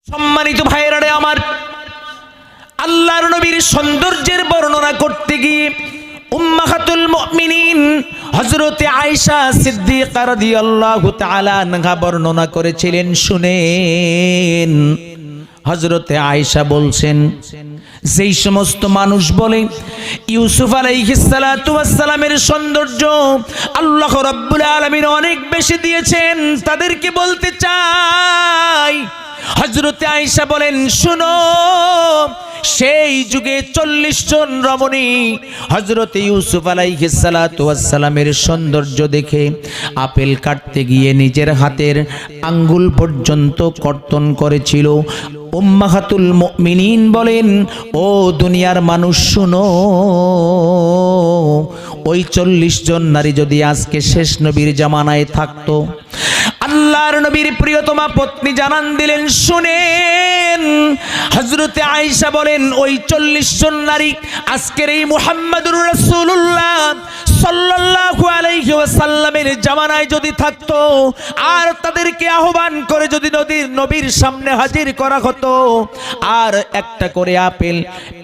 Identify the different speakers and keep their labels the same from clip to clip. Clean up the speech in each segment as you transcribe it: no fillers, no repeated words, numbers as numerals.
Speaker 1: সম্মানিত ভাইয়েরা রে আমার, আল্লাহর নবীর সৌন্দর্যের বর্ণনা করতে গিয়ে উম্মাহাতুল মুমিনিন হযরতে আয়েশা সিদ্দিকা রাদিয়াল্লাহু তাআলা আনহা বর্ণনা করেছিলেন। শুনেন, হযরতে আয়েশা বলছেন, যেই সমস্ত মানুষ বলে ইউসুফ আলাইহিস সালাতু ওয়াস সালামের সৌন্দর্য আল্লাহ রাব্বুল আলামিন অনেক বেশি দিয়েছেন, তাদেরকে বলতে চাই, হযরতে আয়েশা বলেন, শুনো, সেই যুগে 40 জন রমণী হযরতে ইউসুফ আলাইহিস সালাতু ওয়াস সালামের সৌন্দর্য দেখে আপেল কাটতে গিয়ে নিজের হাতের আঙ্গুল পর্যন্ত কর্তন করেছিল। উম্মাহাতুল মুমিনিন বলেন, ও দুনিয়ার মানুষ শুনো, ওই 40 জন নারী যদি আজকে শেষ নবীর জামানায় থাকতো, আল্লাহর নবীর প্রিয়তমা পত্নী জানান দিলেন, শুনেন, হযরতে আয়েশা বলেন, ওই 40 জন নারী আজকের এই মুহাম্মদুর রাসূলুল্লাহ সাল্লাল্লাহু আলাইহি ওয়াসাল্লামের জামানায় যদি থাকতো, আর তাদেরকে আহ্বান করে যদি নবীর সামনে হাজির করা হতো, আর একটা করে আপেল,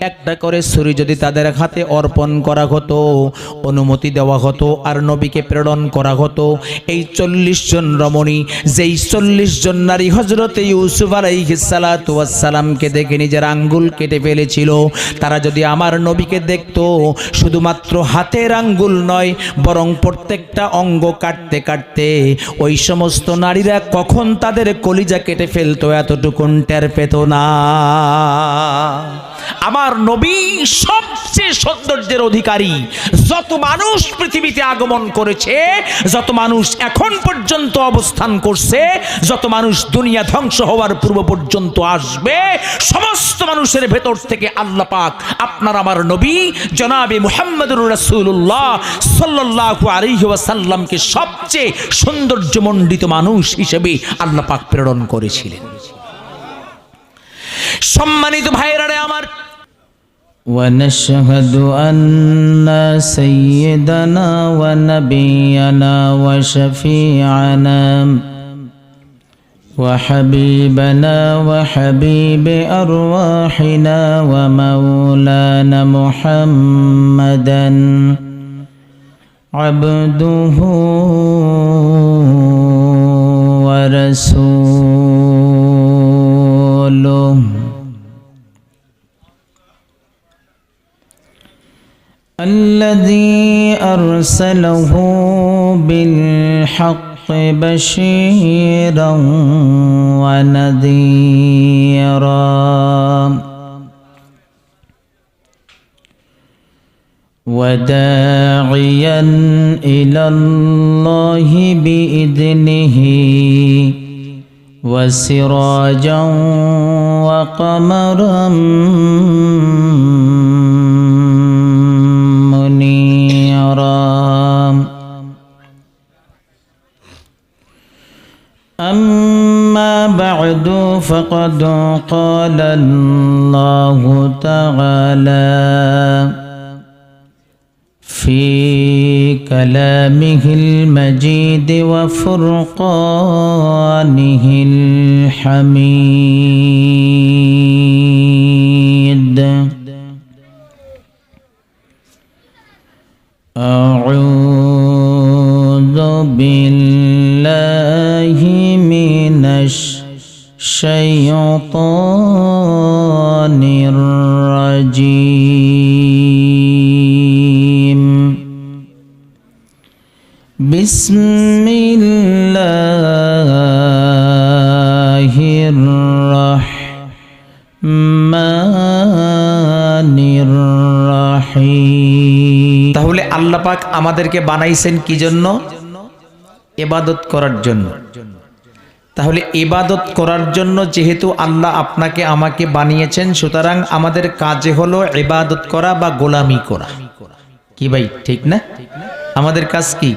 Speaker 1: একটা করে ছুরি যদি তাদের হাতে অর্পণ করা হতো, অনুমতি দেওয়া হতো, আর নবীকে প্রেরণ করা হতো, এই 40 জন রমণী, যেই 40 জন নারী হযরতে ইউসুফ আলাইহিস সালাতু ওয়াস সালামকে দেখে নিজের আঙ্গুল কেটে ফেলেছিল, তারা যদি আমার নবীকে দেখতো, শুধুমাত্র হাতের আঙ্গুল নয়, বরং প্রত্যেকটা অঙ্গ কাটতে কাটতে ওই সমস্ত নারীরা কখন তাদের কলিজা কেটে ফেলতো এতটুকুন টের পেত না। আমার নবী সবচেয়ে সৌন্দর্যের অধিকারী। যত মানুষ পৃথিবীতে আগমন করেছে, যত মানুষ এখন পর্যন্ত অবস্থান করছে, যত মানুষ দুনিয়া ধ্বংস হওয়ার পূর্ব পর্যন্ত আসবে, সমস্ত মানুষের ভেতর থেকে আল্লাহ পাক আপনার আমার নবী জনাবে মুহাম্মদুর রাসূলুল্লাহ সাল্লাল্লাহু আলাইহি ওয়াসাল্লামকে সবচেয়ে সৌন্দর্যমণ্ডিত মানুষ হিসেবে আল্লাহ পাক প্রেরণ করেছিলেন। সম্মানিত ভাইয়েরা আমার,
Speaker 2: ونشهد أن سيدنا ونبينا وشفيعنا وحبيبنا وحبيب أرواحنا ومولانا محمدا عبده ورسوله الذي أرسله بالحق بشيرا ونذيرا وداعيا إلى الله بإذنه وسراجا وقمرا أما بعد فقد قال الله تعالى في كلامه المجيد وفرقانه الحميد أعوذ بالله من الشيطان الرجيم بسم الله الرحمن الرحيم।
Speaker 1: তাহলে আল্লাহ পাক আমাদেরকে বানাইছেন কি জন্য? ইবাদত করার জন্য। তাহলে ইবাদত করার জন্য যেহেতু আল্লাহ আপনাকে আমাকে বানিয়েছেন, সুতরাং আমাদের কাজে হলো ইবাদত করা বা গোলামি করা। কি ভাই, ঠিক না? আমাদের কাজ কি?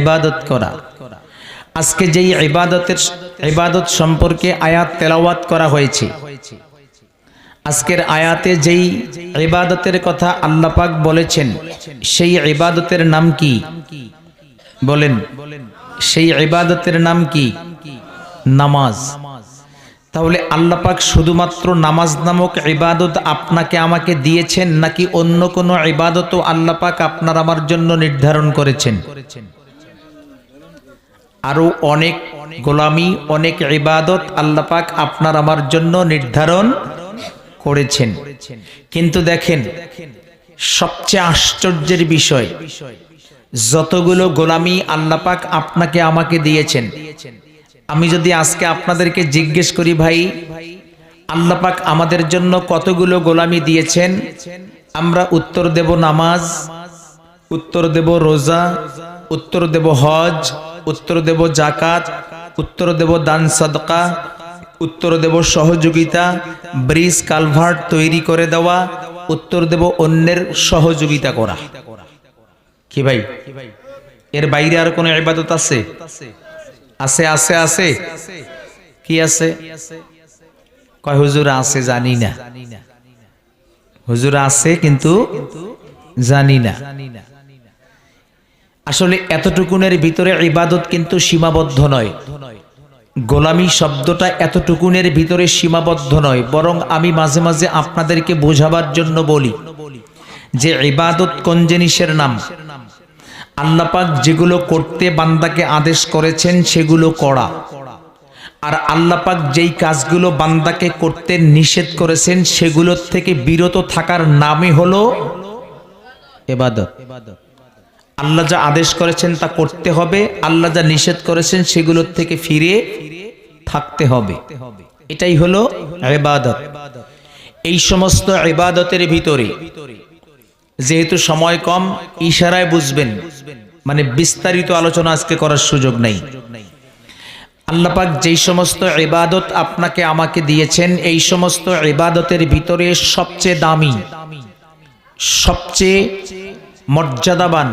Speaker 1: ইবাদত করা। আজকে যেই ইবাদত সম্পর্কে আয়াত তেলাওয়াত করা হয়েছে, আজকের আয়াতে যেই ইবাদতের কথা আল্লাহ পাক বলেছেন, সেই ইবাদতের নাম কি? বলেন, সেই ইবাদতের নাম কি? নামাজ। তাহলে আল্লাহ পাক শুধুমাত্র নামাজ নামক ইবাদত আপনাকে আমাকে দিয়েছেন, নাকি অন্য কোনো ইবাদতও আল্লাহ পাক আপনার আমার জন্য নির্ধারণ করেছেন? আরো অনেক গোলামি, অনেক ইবাদত আল্লাহ পাক আপনার আমার জন্য নির্ধারণ করেছেন। কিন্তু দেখেন, সবচেয়ে আশ্চর্যের বিষয়, যতগুলো গোলামি আল্লাহ পাক আপনাকে আমাকে দিয়েছেন, আমি যদি আজকে আপনাদেরকে জিজ্ঞেস করি, ভাই আল্লাহ পাক আমাদের জন্য কতগুলো গোলামি দিয়েছেন, আমরা উত্তর দেব নামাজ, উত্তর দেব রোজা, উত্তর দেব হজ, উত্তর দেব যাকাত, উত্তর দেব দান সাদকা, উত্তর দেব সহযোগিতা, ব্রিজ কালভার্ট তৈরি করে দেওয়া, উত্তর দেব অন্যের সহযোগিতা করা। কি ভাই, এর বাইরে আর কোনো ইবাদত আছে? আছে আছে আছে। কি আছে? কয় হুজুর আছে জানি না। হুজুর আছে কিন্তু জানি না। আসলে এতটুকুনের ভিতরে ইবাদত কিন্তু সীমাবদ্ধ নয়। গোলামি শব্দটা এতটুকুনের ভিতরে সীমাবদ্ধ নয়, বরং আমি মাঝে মাঝে আপনাদেরকে বোঝাবার জন্য বলি যে ইবাদত কোন জিনিসের নাম। আল্লাহ পাক যেগুলো করতে বান্দাকে আদেশ করেছেন সেগুলো করা, আর আল্লাহ পাক যেই কাজগুলো বান্দাকে করতে নিষেধ করেছেন সেগুলোর থেকে বিরত থাকার নামই হলো ইবাদত। আল্লাহ যা আদেশ করেছেন তা করতে হবে, আল্লাহ যা নিষেধ করেছেন সেগুলোর থেকে ফিরে থাকতে হবে, এটাই হলো ইবাদত। এই সমস্ত ইবাদতের ভিতরে, যেহেতু সময় কম, ইশারায় বুঝবেন, মানে বিস্তারিত আলোচনা আজকে করার সুযোগ নেই। আল্লাহ পাক যেই সমস্ত ইবাদত আপনাকে আমাকে দিয়েছেন, এই সমস্ত ইবাদতের ভিতরে সবচেয়ে দামি, সবচেয়ে মর্যাদাবান,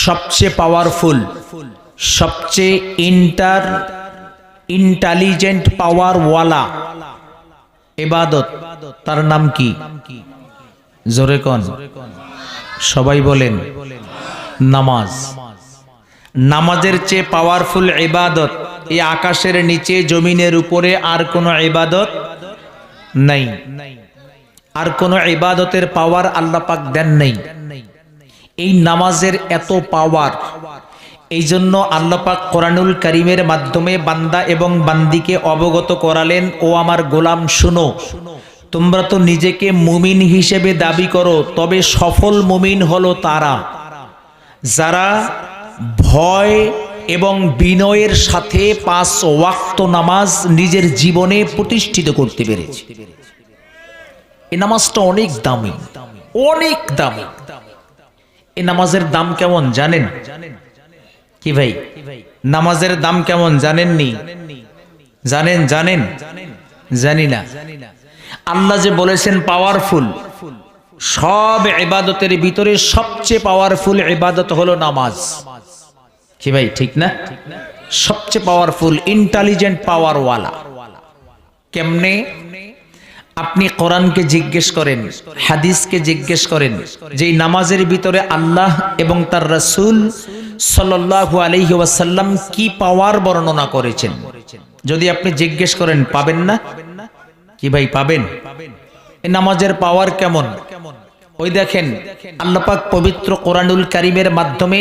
Speaker 1: সবচেয়ে পাওয়ারফুল, সবচেয়ে ইন্টেলিজেন্ট পাওয়ারওয়ালা ইবাদত, তার নাম কি? জোরে কোন, সবাই বলেন নামাজ। নামাজের চেয়ে পাওয়ারফুল ইবাদত এই আকাশের নিচে জমিনের উপরে আর কোনো ইবাদত নাই। আর কোনো ইবাদতের পাওয়ার আল্লাহ পাক দেন নাই। এই নামাজের এত পাওয়ার, এই জন্য আল্লাহ পাক কোরআনুল কারীমের মাধ্যমে বান্দা এবং বান্দিকে অবগত করালেন, ও আমার গোলাম শুনো, তোমরা তো নিজেকে মুমিন হিসেবে দাবি করো, তবে সফল মুমিন হলো তারা যারা ভয় এবং বিনয়ের সাথে 5 ওয়াক্ত নামাজ নিজের জীবনে প্রতিষ্ঠিত করতে পেরেছে। এই নামাজটা অনেক দামি, অনেক দামি। এই নামাজের দাম কেমন জানেন কি ভাই? নামাজের দাম কেমন জানেননি? জানেন? জানেন? জানি না। আল্লাহ যে বলেছেন পাওয়ারফুল, সব ইবাদতের ভিতরে সবচেয়ে পাওয়ারফুল ইবাদত হলো নামাজ। কি ভাই, ঠিক না? সবচেয়ে পাওয়ারফুল, ইন্টেলিজেন্ট পাওয়ারওয়ালা। কেমনে? আপনি কোরআনকে জিজ্ঞেস করেন, হাদিসকে জিজ্ঞেস করেন, যে নামাজের ভিতরে আল্লাহ এবং তার রাসূল সাল্লাল্লাহু আলাইহি ওয়াসাল্লাম কি পাওয়ার বর্ণনা করেছেন, যদি আপনি জিজ্ঞেস করেন পাবেন না? কি ভাই, পাবেন? এই নামাজের পাওয়ার কেমন? ওই দেখেন, আল্লাহ পাক পবিত্র কোরআনুল কারীমের মাধ্যমে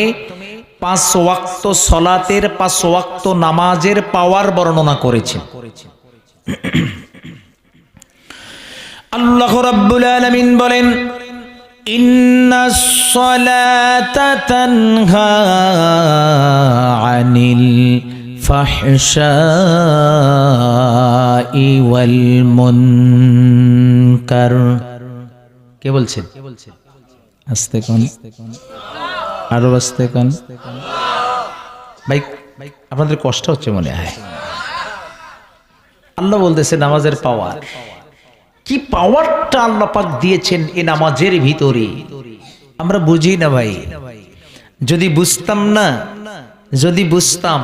Speaker 1: 5 ওয়াক্ত সালাতের, 5 ওয়াক্ত নামাজের পাওয়ার বর্ণনা করেছেন। আল্লাহ রাব্বুল আলামিন বলেন, ইন্নাস সালাতা তানহা আনিল ফাহশাই ওয়াল মুনকার। কে বলছেন? আস্তে কোন, আরো আস্তে কোন। ভাই আপনাদের কষ্ট হচ্ছে মনে হয়। আল্লাহ বলতেছে নামাজের পাওয়ার কি, পাওয়ারটা আল্লাহ পাক দিয়েছেন এই নামাজের ভিতরে, আমরা বুঝি না ভাই। যদি বুঝতাম না, যদি বুঝতাম,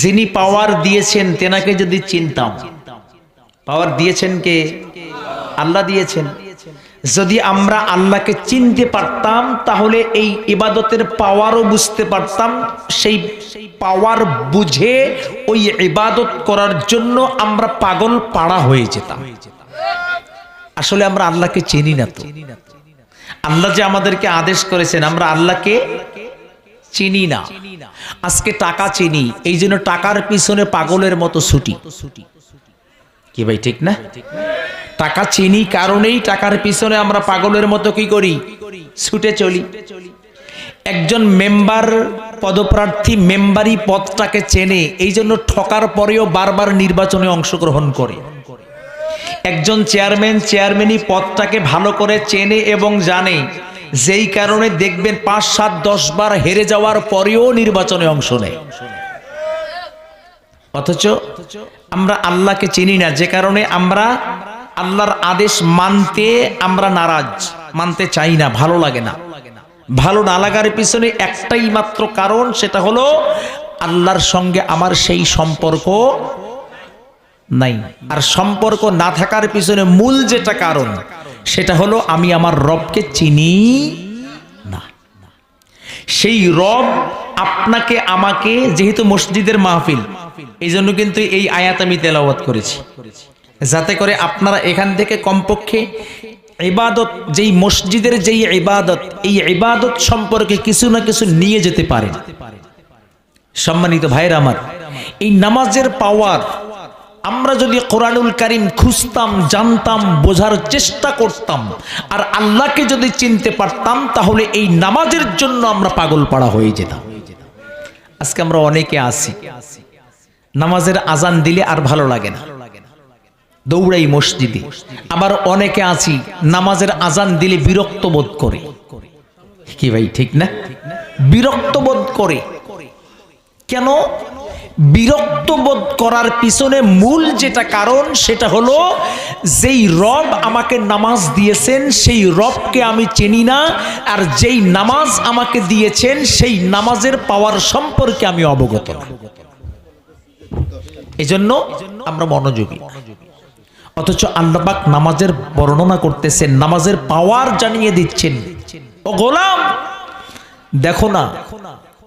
Speaker 1: যিনি পাওয়ার দিয়েছেন তেনাকে যদি চিনতাম। পাওয়ার দিয়েছেন কে? আল্লাহ দিয়েছেন। যদি আমরা আল্লাহকে চিনতে পারতাম তাহলে এই ইবাদতের পাওয়ারও বুঝতে পারতাম, সেই পাওয়ার বুঝে ওই ইবাদত করার জন্য আমরা পাগল পাড়া হয়ে যেতাম। আসলে আমরা আল্লাহকে চিনি না। তো আল্লাহ যে আমাদেরকে আদেশ করেছেন, আমরা আল্লাহকে চিনি না। আজকে টাকা চিনি, এই জন্য টাকার পিছনে পাগলের মতো ছুটি। কি ভাই ঠিক না? টাকা চিনি কারণেই টাকার পিছনে আমরা পাগলের মতো কি করি? ছুটে চলি। একজন মেম্বার পদপ্রার্থী মেম্বারি পদটাকে চেনে, এই জন্য ঠকার পরেও বারবার নির্বাচনে অংশগ্রহণ করে। একজন চেয়ারম্যান চেয়ারম্যানই পদটাকে ভালো করে চেনে এবং জানে, যেই কারণে দেখবেন 5, 7, 10 বার হেরে যাওয়ার পরেও নির্বাচনে অংশ নেয়। অথচ আমরা আল্লাহকে চিনি না, যে কারণে আমরা আল্লাহর আদেশ মানতে আমরা নারাজ, মানতে চাই না, ভালো লাগে না। ভালো না লাগার পিছনে একটাই মাত্র কারণ, সেটা হলো আল্লাহর সঙ্গে আমার সেই সম্পর্ক নাই। আর সম্পর্ক না থাকার পিছনে মূল যেটা কারণ, সেটা হলো আমি আমার রবকে চিনি না। সেই রব আপনাকে আমাকে, যেহেতু মসজিদের মাহফিল, এই জন্য কিন্তু এই আয়াত আমি তেলাওয়াত করেছি, যাতে করে আপনারা এখান থেকে কমপক্ষে ইবাদত, যেই মসজিদের যেই ইবাদত, এই ইবাদত সম্পর্কে কিছু না কিছু নিয়ে যেতে পারেন। সম্মানিত ভাইরা আমার, এই নামাজের পাওয়ার আমরা যদি কোরআনুল কারীম খুঁজতাম, জানতাম, বোঝার চেষ্টা করতাম, আর আল্লাহকে যদি চিনতে পারতাম, তাহলে এই নামাজের জন্য আমরা পাগল পাড়া হয়ে যেতাম। আজকে আমরা অনেকে আছি, নামাজের আজান দিলে আর ভালো লাগে না, দৌড়াই মসজিদে। আবার অনেকে আছি নামাজের আজান দিলে বিরক্ত বোধ করে। কি ভাই ঠিক না? বিরক্ত বোধ করে কেন? বিরক্ত বোধ করার পিছনে মূল যেটা কারণ, সেটা হলো যেই রব আমাকে নামাজ দিয়েছেন সেই রবকে আমি চিনি না, আর যেই নামাজ আমাকে দিয়েছেন সেই নামাজের পাওয়ার সম্পর্কে আমি অবগত না। এজন্য আমরা মনোযোগী। অথচ আল্লাহ পাক নামাজের বর্ণনা করতেছেন, নামাজের পাওয়ার জানিয়ে দিচ্ছেন, ও গোলাম দেখো না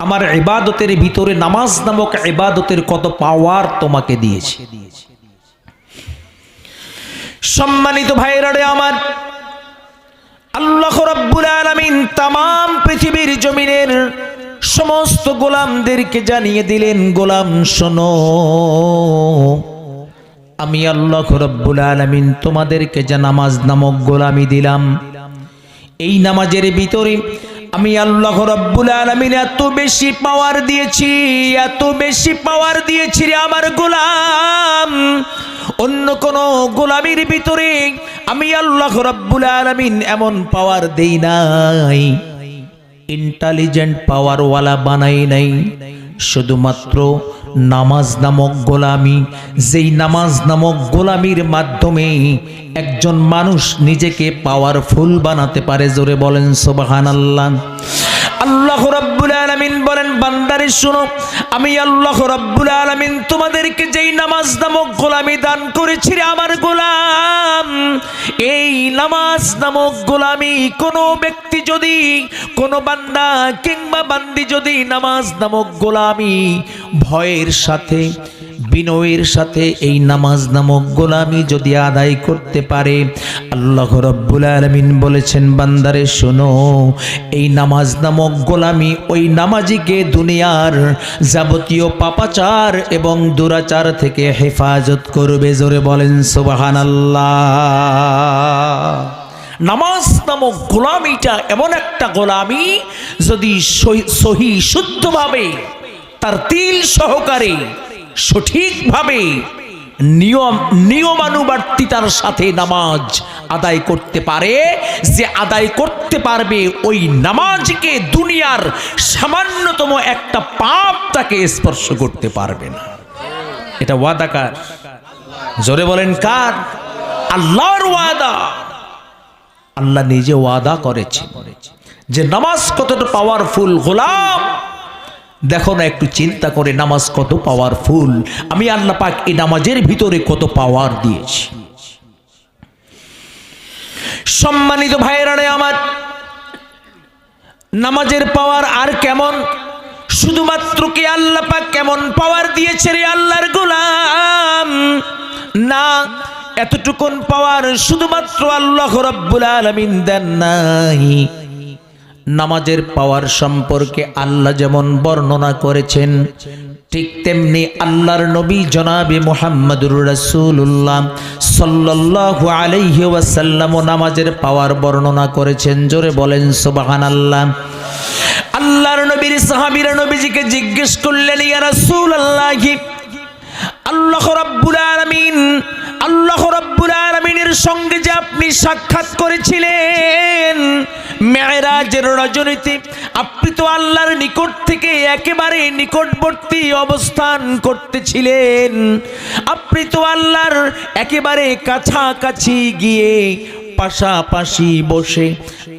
Speaker 1: আমার ইবাদতের ভিতরে নামাজ নামক ইবাদতের কত পাওয়ার তোমাকে দিয়েছে। সম্মানিত ভাইরা রে আমার, আল্লাহ রাব্বুল আলামিন তামাম পৃথিবীর জমিনের সমস্ত গোলামদেরকে জানিয়ে দিলেন, গোলাম শোনো, আমি আল্লাহ রাব্বুল আলামিন তোমাদেরকে যে নামাজ নামক গোলামি দিলাম, এই নামাজের ভিতরে আমি আল্লাহ রাব্বুল আলামিন এত বেশি পাওয়ার দিয়েছি, এত বেশি পাওয়ার দিয়েছি রে আমার গোলাম, অন্য কোন গোলামির ভিতরে আমি আল্লাহ রাব্বুল আলামিন এমন পাওয়ার দেই নাই, ইন্টেলিজেন্ট পাওয়ার ওয়ালা বানাই নাই। শুধুমাত্র নামাজ নামক গোলামি, যেই নামাজ নামক গোলামির মাধ্যমে একজন মানুষ নিজেকে পাওয়ারফুল বানাতে পারে। জোরে বলেন সুবহানাল্লাহ। আল্লাহ রাব্বুল আলামিন বলেন, বান্দারে শুনো, আমি আল্লাহ রাব্বুল আলামিন তোমাদেরকে যেই নামাজ নামক গোলামি দান করেছি রে আমার গোলাম, এই নামাজ নামক গোলামি কোনো ব্যক্তি যদি, কোনো বান্দা কিংবা বান্দি যদি নামাজ নামক গোলামি ভয়ের সাথে, বিনয়ের সাথে এই নামাজ নামক গোলামি যদি আদায় করতে পারে, আল্লাহ রাব্বুল আলামিন বলেছেন, বান্দারে শোনো, এই নামাজ নামক গোলামি ওই নামাজিকে দুনিয়ার যাবতীয় পাপাচার এবং দুরাচার থেকে হেফাজত করবে। জোরে বলেন সুবহানাল্লাহ। নামাজ নামক গোলামিটা এমন একটা গোলামি, যদি সহি শুদ্ধভাবে তারতিল সহকারে সঠিকভাবে নিয়মানুবর্তিতার সাথে নামাজ আদায় করতে পারে, যে আদায় করতে পারবে ওই নামাজকে দুনিয়ার সামান্যতম একটা পাপ তাকে স্পর্শ করতে পারবে না। এটা ওয়াদা কার? জোরে বলেন কার? আল্লাহর ওয়াদা। আল্লাহ নিজে ওয়াদা করেছে যে নামাজ কতটা পাওয়ারফুল। গোলাম দেখো না, একটু চিন্তা করে নামাজ কত পাওয়ারফুল, আমি আল্লাহ পাক এই নামাজের ভিতরে কত পাওয়ার দিয়েছি। সম্মানিত ভাইয়েরা রে আমার, নামাজের পাওয়ার আর কেমন? শুধুমাত্র কি আল্লাহ পাক কেমন পাওয়ার দিয়েছে রে আল্লাহর গোলাম? না, এতটুকুন পাওয়ার শুধুমাত্র আল্লাহ রাব্বুল আলামিন দেন নাই। নামাজের পাওয়ার সম্পর্কে আল্লাহ যেমন বর্ণনা করেছেন, ঠিক তেমনি আল্লাহর নবী জনাবে মুহাম্মদুর রাসূলুল্লাহ সাল্লাল্লাহু আলাইহি ওয়াসাল্লাম নামাজের পাওয়ার বর্ণনা করেছেন। জোরে বলেন সুবহানাল্লাহ। আল্লাহর নবীর সাহাবীরা নবীজিকে জিজ্ঞেস করলেন, ইয়া রাসূলুল্লাহ, আল্লাহ রাব্বুল আলামিনের সঙ্গে যে আপনি সাক্ষাৎ করেছিলেন মেরাজের রজনীতে, আপনি তো আল্লাহর নিকট থেকে একেবারে নিকটবর্তী অবস্থান করতেছিলেন, আপনি তো আল্লাহর একেবারে কাছাকাছি গিয়ে পাশাপাশি বসে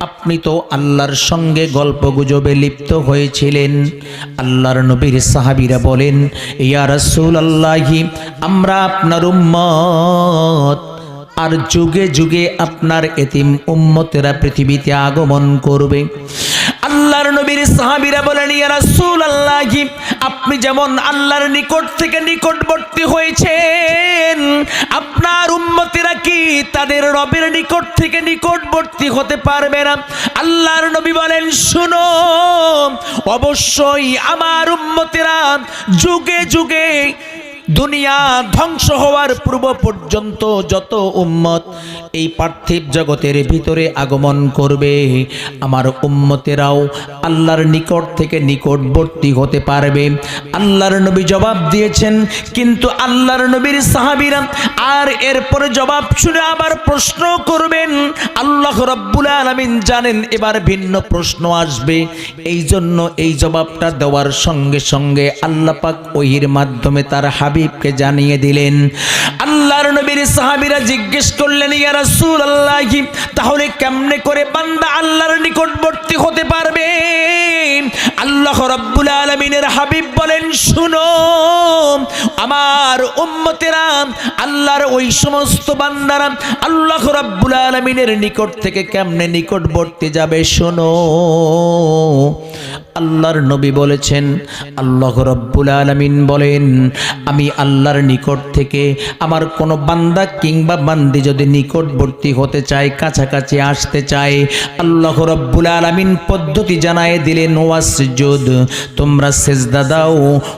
Speaker 1: আপনি তো আল্লাহর সঙ্গে গল্প গুজবে লিপ্ত হয়েছিলেন। আল্লাহর নবীর সাহাবীরা বলেন, ইয়া রাসূলুল্লাহ, আমরা আপনার উম্মত, আর যুগে যুগে আপনার এতিম উম্মতেরা পৃথিবীতে আগমন করবে। আল্লাহর নবীর সাহাবীরা বলেন, ইয়া রাসূলুল্লাহ, আপনি যেমন আল্লাহর নিকট থেকে নিকটবর্তী হয়েছেন, আপনার উম্মতেরা কি তাদের রবের নিকট থেকে নিকটবর্তী হতে পারবে না? আল্লাহর নবী বলেন, শুনো, অবশ্যই আমার উম্মতেরা যুগে যুগে দুনিয়া ধ্বংস হওয়ার পূর্ব পর্যন্ত যত উম্মত এই পার্থিব জগতের ভিতরে আগমন করবে, আমার উম্মতেরাও আল্লাহর নিকট থেকে নিকটবর্তী হতে পারবে। আল্লাহর নবী জবাব দিয়েছেন, কিন্তু আল্লাহর নবীর সাহাবীরা আর এরপরে জবাব শুনে আবার প্রশ্ন করবেন। আল্লাহ রাব্বুল আলামিন জানেন এবার ভিন্ন প্রশ্ন আসবে, এই জন্য এই জবাবটা দেওয়ার সঙ্গে সঙ্গে আল্লাহ পাক ওহীর মাধ্যমে তার হাবিবকে জানিয়ে দিলেন। আল্লাহর নবীর সাহাবীরা জিজ্ঞেস করলেন, ইয়া রাসূলুল্লাহ, তাহলে কেমনে করে বান্দা আল্লাহর নিকটবর্তী হতে পারবে? আল্লাহ রাব্বুল আলামিনের হাবিব বলেন, শুনো, আমার উম্মতেরা, আল্লাহর ওই সমস্ত বান্দারা আল্লাহ রাব্বুল আলামিনের নিকট থেকে কেমনে নিকটবর্তী যাবে শোনো। আল্লাহর নবী বলেছেন, আল্লাহ রাব্বুল আলামিন বলেন, আমি আল্লাহর নিকট থেকে আমার কোনো বান্দা কিংবা বান্দি যদি নিকটবর্তী হতে চায়, কাছাকাছি আসতে চায়, আল্লাহ রাব্বুল আলামিন পদ্ধতি জানায় দিলেন, ওয়াসজুদ, তোমরা সিজদা দাও,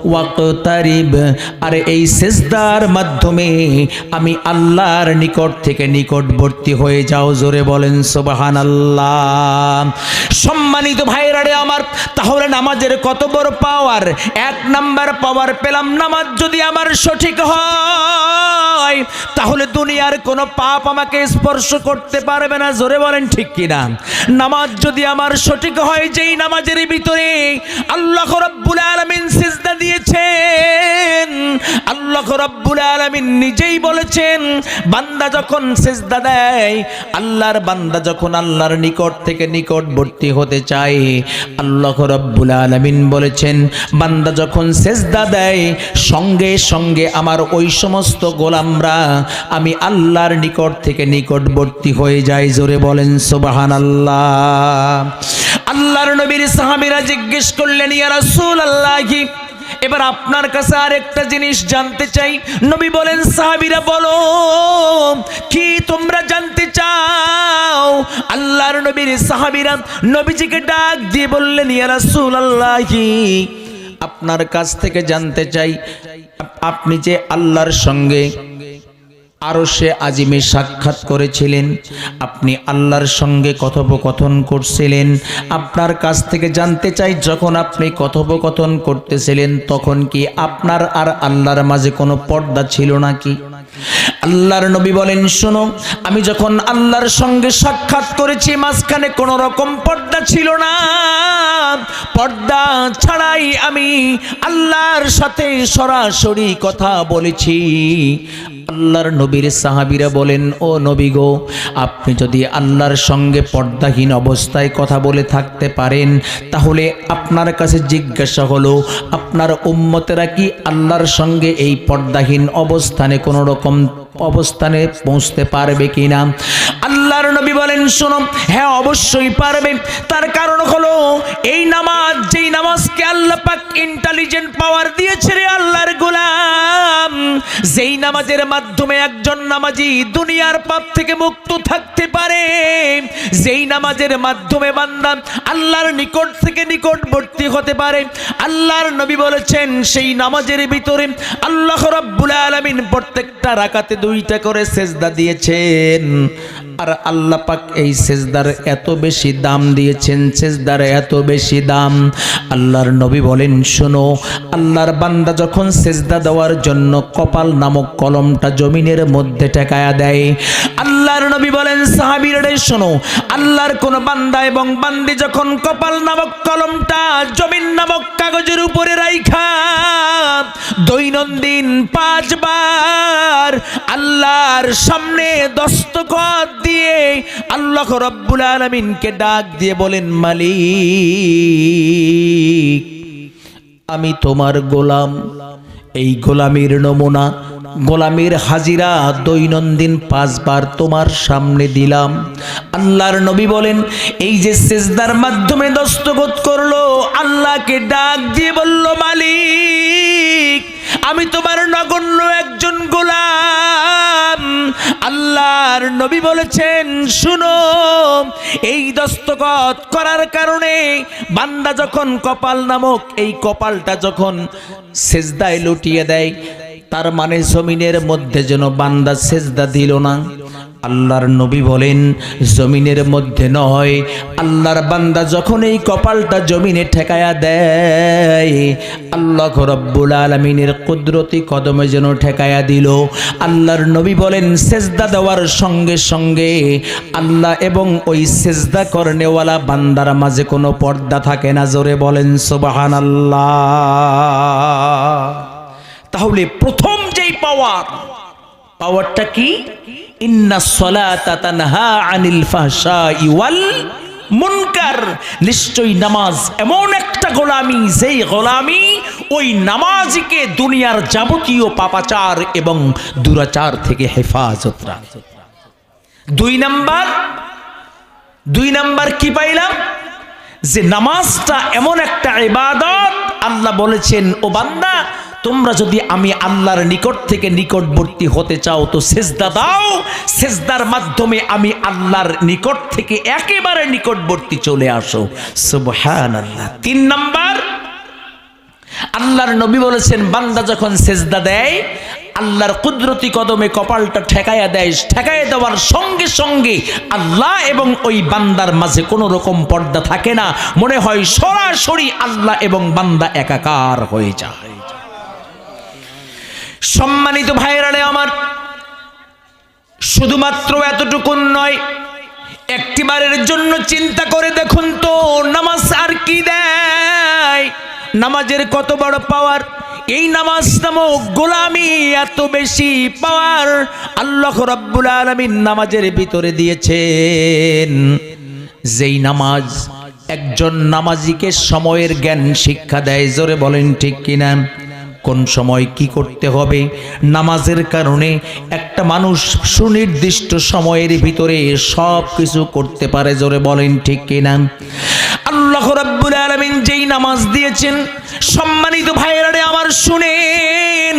Speaker 1: ওয়াকতারিব, আর এই সিজদার মাধ্যমে আমি আল্লাহর নিকট থেকে নিকটবর্তী হয়ে যাও। জোরে বলেন সুবহানাল্লাহ। সম্মানিত ভাইরা রে আমার, তাহলে নামাজের কত বড় পাওয়ার! এক নাম্বার পাওয়ার পেলাম, নামাজ যদি আমার সঠিক হয় তাহলে দুনিয়ার কোনো পাপ আমাকে স্পর্শ করতে পারবে না। জোরে বলেন ঠিক কিনা? নামাজ যদি আমার সঠিক হয়, যেই নামাজের ভিতরে আল্লাহ রাব্বুল আলামিন সিজদা দিয়েছেন, আল্লাহ রাব্বুল আলামিন নিজেই বলেছেন, বান্দা যখন সিজদা দেয়, আল্লাহর বান্দা যখন আল্লাহর নিকট থেকে নিকটবর্তী হতে চায়, আল্লাহ রাব্বুল আলামিন বলেছেন, বান্দা যখন সিজদা দেয় সঙ্গে সঙ্গে আমার ওই সমস্ত গোলামরা আমি আল্লাহর নিকট থেকে নিকটবর্তী হয়ে যায়। জোরে বলেন সুবহানাল্লাহ। আল্লাহর নবীর সাহাবীরা জিজ্ঞেস করলেন, ইয়া রাসূলুল্লাহ, এবার আপনার কাছে আর একটা জিনিস জানতে চাই। নবী বলেন, সাহাবীরা বলো, কি তোমরা জানতে চাও? আল্লাহর নবীর সাহাবীরা নবীজিকে ডাক দিয়ে বললেন, ইয়া রাসূলুল্লাহ, আপনার কাছ থেকে জানতে চাই, আপনি যে আল্লাহর সঙ্গে আরশে আজিমে সাক্ষাৎ করেছিলেন, আপনি আল্লাহর সঙ্গে কথোপকথন করছিলেন, আপনার কাছ থেকে জানতে চাই, যখন আপনি কথোপকথন করতেছিলেন তখন কি আপনার আর আল্লাহর মাঝে কোনো পর্দা ছিল নাকি? আল্লাহর নবী বলেন, শোনো, আমি যখন আল্লাহর সঙ্গে সাক্ষাৎ করেছি মাঝখানে কোনো রকম পর্দা ছিল না, পর্দা ছাড়াই আমি আল্লাহর সাথে সরাসরি কথা বলেছি। আল্লাহর নবীর সাহাবীরা বলেন, ও নবী গো, আপনি যদি আল্লাহর সঙ্গে পর্দাহীন অবস্থায় কথা বলে থাকতে পারেন, তাহলে আপনার কাছে জিজ্ঞাসা হলো, আপনার উম্মতেরা কি আল্লাহর সঙ্গে এই পর্দাহীন অবস্থানে কোনো রকম অবস্থানে পৌঁছতে পারবে কিনা? আল্লাহর নবী বলেন শোনো, হ্যাঁ অবশ্যই পারবে। তার কারণ হলো এই নামাজ, যেই নামাজকে আল্লাহ পাক ইন্টেলিজেন্ট পাওয়ার দিয়েছে রে আল্লাহর গোলাম, যেই নামাজের মাধ্যমে একজন নামাজি দুনিয়ার পাপ থেকে মুক্ত থাকতে পারে, যেই নামাজের মাধ্যমে বান্দা আল্লাহর নিকট থেকে নিকটবর্তী হতে পারে, আল্লাহর নবী বলেছেন সেই নামাজের ভিতরে আল্লাহ রাব্বুল আলামিন প্রত্যেকটা রাকাতে 2টা করে সেজদা দিয়েছেন। আর আল্লাহ পাক এই সেজদার এত বেশি দাম দিয়েছেন, সেজদার এত বেশি দাম। আল্লাহর নবী বলেন শোনো, আল্লাহর বান্দা যখন সেজদা দেওয়ার জন্য কপাল নামক কলমটা জমিনের মধ্যে ঠেকায়া দেয়, আল্লাহর নবী বলেন সাহাবীরা শোনো, আল্লাহর কোন বান্দা এবং বান্দি যখন কপাল নামক কলমটা জমিন নামক কাগজের উপরে রাইখা দৈনন্দিন 5 বার আল্লাহর সামনে দস্তখত দিয়ে আল্লাহ রাব্বুল আলামিনকে ডাক দিয়ে বলেন, মালিক আমি তোমার গোলাম, এই গোলামির নমুনা, গোলামির হাজিরা দৈনন্দিন 5 বার তোমার সামনে দিলাম। আল্লাহর নবী বলেন এই যে সেজদার মাধ্যমে দস্তখত করলো, আল্লাহকে ডাক দিয়ে বলল, মালিক আমি তোমার নগণ্য একজন গোলাম। আল্লাহর নবী বলেছেন শুনো, এই দস্তখত করার কারণে বান্দা যখন কপাল নামক এই কপালটা যখন সেজদায় লুটিয়ে দেয়, তার মানে জমিনের মধ্যে যেন বান্দা সেজদা দিল না। আল্লাহর নবী বলেন জমিনের মধ্যে নয়, আল্লাহর বান্দা যখন এই কপালটা জমিনে ঠেকায়া দেয়, আল্লাহ রাব্বুল আলামিনের কুদরতি কদমে যেন ঠেকায়া দিল। আল্লাহর নবী বলেন সেজদা দেওয়ার সঙ্গে সঙ্গে আল্লাহ এবং ওই সেজদা করনেওয়ালা বান্দার মাঝে কোনো পর্দা থাকে না। জোরে বলেন সুবহানাল্লাহ। তাহলে প্রথম যেই পাওয়ারটা কি? ইন্নাস সালাতা তানহা আনিল ফাহশাই ওয়াল মুনকার। নিশ্চয়ই নামাজ এমন একটা গোলামি, যেই গোলামি ওই নামাজকে দুনিয়ার যাবতীয় পাপাচার এবং দুরাচার থেকে হেফাজত রাখে। 2 নাম্বার কি পাইলাম? যে নামাজটা এমন একটা ইবাদত, আল্লাহ বলেছেন ও বান্দা তোমরা যদি আমি আল্লাহর নিকট থেকে নিকটবর্তী হতে চাও তো সেজদা দাও, সেজদার মাধ্যমে আমি আল্লাহর নিকট থেকে একেবারে নিকটবর্তী চলে আসো। সুবহানাল্লাহ। 3 নাম্বার, আল্লাহর নবী বলেছেন বান্দা যখন সেজদা দেয়, আল্লাহর কুদরতি কদমে কপালটা ঠেকায়া দেয়, ঠেকায়া দেওয়ার সঙ্গে সঙ্গে আল্লাহ এবং ওই বান্দার মাঝে কোনো রকম পর্দা থাকে না, মনে হয় সরাসরি আল্লাহ এবং বান্দা একাকার হয়ে যায়। সম্মানিত ভাইরা আমার, শুধুমাত্র এতটুকু নয়, একটিবারের জন্য চিন্তা করে দেখুন তো নামাজ আর কি দেয়, নামাজের কত বড় পাওয়ার। এই নামাজ নামক গোলামি এত বেশি পাওয়ার আল্লাহ রাব্বুল আলামিন নামাজের ভিতরে দিয়েছেন। যেই নামাজ একজন নামাজিকে সময়ের জ্ঞান শিক্ষা দেয়। জোরে বলেন ঠিক কিনা? কোন সময় কি করতে হবে, নামাজের কারণে একটা মানুষ সুনির্দিষ্ট সময়ের ভিতরে সব কিছু করতে পারে। জোরে বলেন ঠিক কিনা? আল্লাহ রাব্বুল আলামিন যেই নামাজ দিয়েছেন, সম্মানিত ভাইরা আমার শুনেন,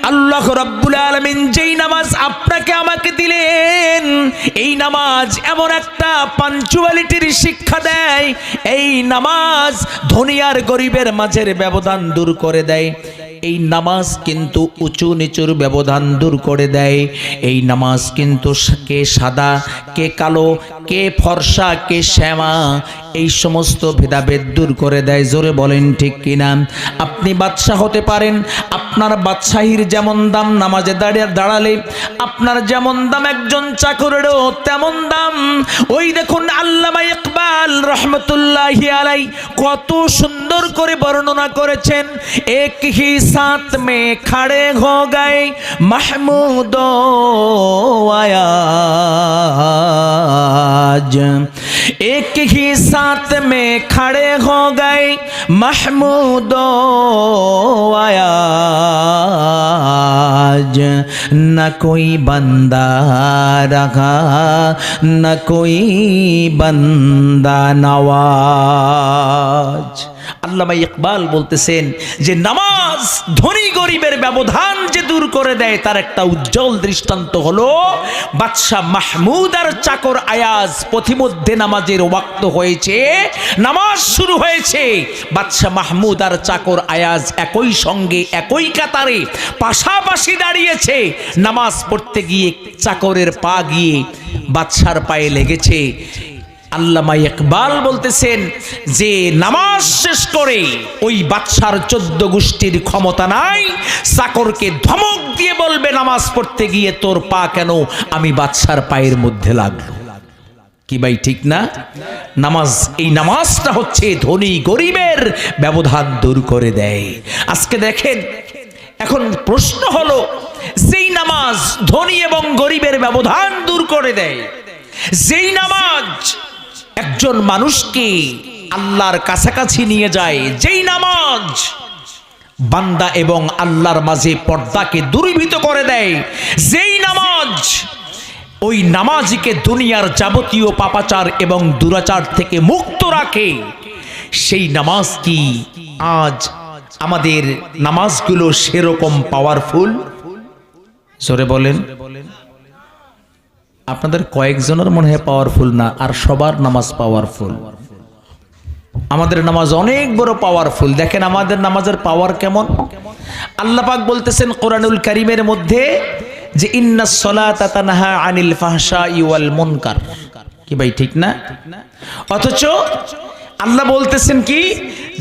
Speaker 1: আল্লাহ রাব্বুল আলামিন যেই নামাজ আপনাকে আমাকে দিলেন, এই নামাজ এমন একটা পাঞ্চুয়ালিটির শিক্ষা দেয়। এই নামাজ ধনী আর গরিবের মাঝের ব্যবধান দূর করে দেয়। এই নামাজ কিন্তু উঁচু নিচুর ব্যবধান দূর করে দেয়। এই নামাজ কিন্তু কে সাদা, কে কালো, কে ফর্সা, কে শ্যামা, এই সমস্ত ভেদাভেদ দূর করে দেয়। জোরে বলেন ঠিক কিনা? আপনি বাদশাহ হতে পারেন, আপনার বাদশাহীর যেমন দাম নামাজে দাঁড়ালে আপনার যেমন দাম, একজন চাকরেরও তেমন দাম। ওই দেখুন আল্লামা ইকবাল রহমতুল্লাহি আলাই কত সুন্দর করে বর্ণনা করেছেন, এক হি সাথ মে খড়ে হো গয়ে মাহমুদ আয়াজ, एक ही साथ में खड़े हो गए महमूद आज, न कोई बंदा रहा न कोई बंदा नवाज। আল্লামা ইকবাল বলতেছেন যে নামাজ ধনী গরিবের ব্যবধান যে দূর করে দেয় তার একটা উজ্জ্বল দৃষ্টান্ত হলো বাদশা মাহমুদ আর চাকর আয়াজ। পথিমধ্যে নামাজের ওয়াক্ত হয়েছে, নামাজ শুরু হয়েছে, বাদশা মাহমুদ আর চাকর আয়াজ একই সঙ্গে একই কাতারে পাশাপাশি দাঁড়িয়েছে। নামাজ পড়তে গিয়ে চাকরের পা গিয়ে বাদশার পায়ে লেগেছে। আল্লামা ইকবাল বলতেছেন যে নামাজ শেষ করে ওই বাদশার 14 গোষ্ঠীর ক্ষমতা নাই, চাকরকে ধমক দিয়ে বলবে নামাজ পড়তে গিয়ে তোর পা কেন আমি বাদশার পায়ের মধ্যে লাগলো। কি ভাই ঠিক না? নামাজ, এই নামাজটা হচ্ছে ধনী গরিবের ব্যবধান দূর করে দেয়। আজকে দেখেন, এখন প্রশ্ন হলো যেই নামাজ ধনী এবং গরিবের ব্যবধান দূর করে দেয়, যেই নামাজ একজন মানুষকে আল্লাহর কাছাকাছি নিয়ে যায়, যেই নামাজ বান্দা এবং আল্লাহর মাঝে পর্দাকে দূরীভূত করে দেয়, যেই নামাজ ওই নামাজিকে দুনিয়ার যাবতীয় পাপাচার এবং দুরাচার থেকে মুক্ত রাখে, সেই নামাজ কি আজ আমাদের নামাজগুলো সেরকম পাওয়ারফুল? জোরে বলেন। আপনাদের কয়েকজনের মনে হয় পাওয়ারফুল না, আর সবার নামাজ পাওয়ারফুল। আমাদের নামাজ অনেক বড় পাওয়ারফুল। দেখেন আমাদের নামাজের পাওয়ার কেমন। আল্লাহ পাক বলতেছেন কোরআনুল কারীমের মধ্যে যে ইন্নাস সালাতা তানহা আনিল ফাহশাই ওয়াল মুনকার। কি ভাই ঠিক না? অথচ আল্লাহ বলতেছেন কি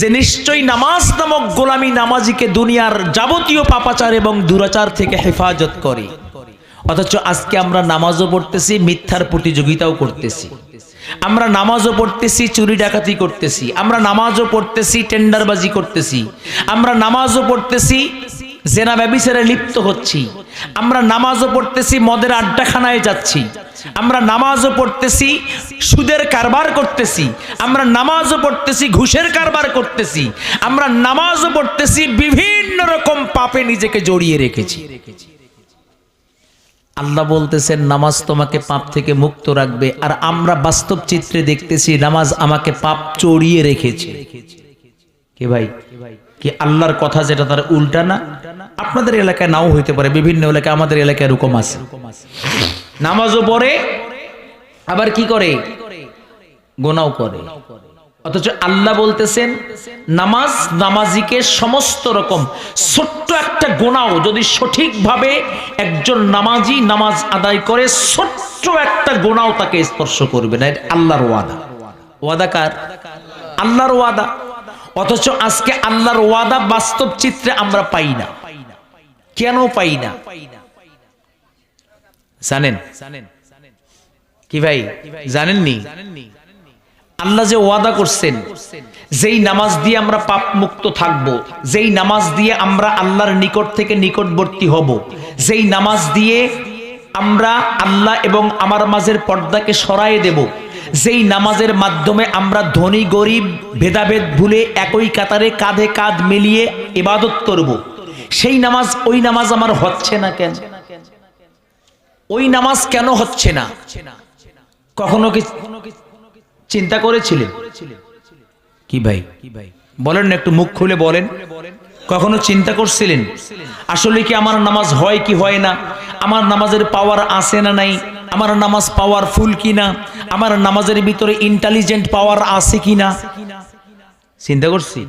Speaker 1: যে নিশ্চয়ই নামাজ নামক গোলামি নামাজিকে দুনিয়ার যাবতীয় পাপাচার এবং দুরাচার থেকে হেফাজত করে। অথচ আজকে আমরা নামাজও পড়তেছি, মিথ্যার প্রতিযোগিতাও করতেছি, আমরা নামাজও পড়তেছি, চুরি ডাকাতি করতেছি, আমরা নামাজও পড়তেছি, টেন্ডারবাজি করতেছি, আমরা নামাজও পড়তেছি, জেনা ব্যভিচারে লিপ্ত হচ্ছি, আমরা নামাজও পড়তেছি, মদের আড্ডাখানায় যাচ্ছি, আমরা নামাজও পড়তেছি, সুদের কারবার করতেছি, আমরা নামাজও পড়তেছি, ঘুষের কারবার করতেছি, আমরা নামাজও পড়তেছি, বিভিন্ন রকম পাপে নিজেকে জড়িয়ে রেখেছি। আল্লাহ বলতেছেন নামাজ তোমাকে পাপ থেকে মুক্ত রাখবে, আর আমরা বাস্তব চিত্রে দেখতেছি নামাজ আমাকে পাপ চড়িয়ে রেখেছে। কে ভাই, কি আল্লাহর কথা যেটা তার উল্টা না? আপনাদের এলাকায় নাও হইতে পারে, বিভিন্ন এলাকায়, আমাদের এলাকায় এরকম আছে। নামাজও পড়ে আবার কি করে, গোনাও করে। অথচ আল্লাহ বলতেছেন নামাজ নামাজিকে সমস্ত রকম ছোট্ট একটা গোনাও যদি সঠিকভাবে একজন নামাজি নামাজ আদায় করে, ছোট্ট একটা গোনাও তাকে স্পর্শ করবে না। আল্লাহর ওয়াদা। ওয়াদা কার? আল্লাহর ওয়াদা। অথচ আজকে আল্লাহর ওয়াদা বাস্তব চিত্রে আমরা পাই না। কেন পাই না জানেন? কি ভাই জানেননি? আল্লাহ যে ওয়াদা করছেন, যেই নামাজ দিয়ে আমরা পাপ মুক্ত থাকবো, যেই নামাজ দিয়ে আমরা আল্লাহর নিকট থেকে নিকটবর্তী হব, যেই নামাজ দিয়ে আমরা আল্লাহ এবং আমার মাঝের পর্দাকে সরায়ে দেব, যেই নামাজের মাধ্যমে আমরা ধনী গরিব ভেদাভেদ ভুলে একই কাতারে কাঁধে কাঁধ মিলিয়ে ইবাদত করব, সেই নামাজ, ওই নামাজ আমার হচ্ছে না কেন? ওই নামাজ কেন হচ্ছে না? কখনো কি চিন্তা করেছিলেন? কি ভাই বলেন না, একটু মুখ খুলে বলেন। কখনো চিন্তা করছিলেন আসলে কি আমার নামাজ হয় কি হয় না? আমার নামাজের পাওয়ার আছে না নাই? আমার নামাজ পাওয়ারফুল কিনা? আমার নামাজের ভিতরে ইন্টেলিজেন্ট পাওয়ার আছে কিনা? চিন্তা করছি?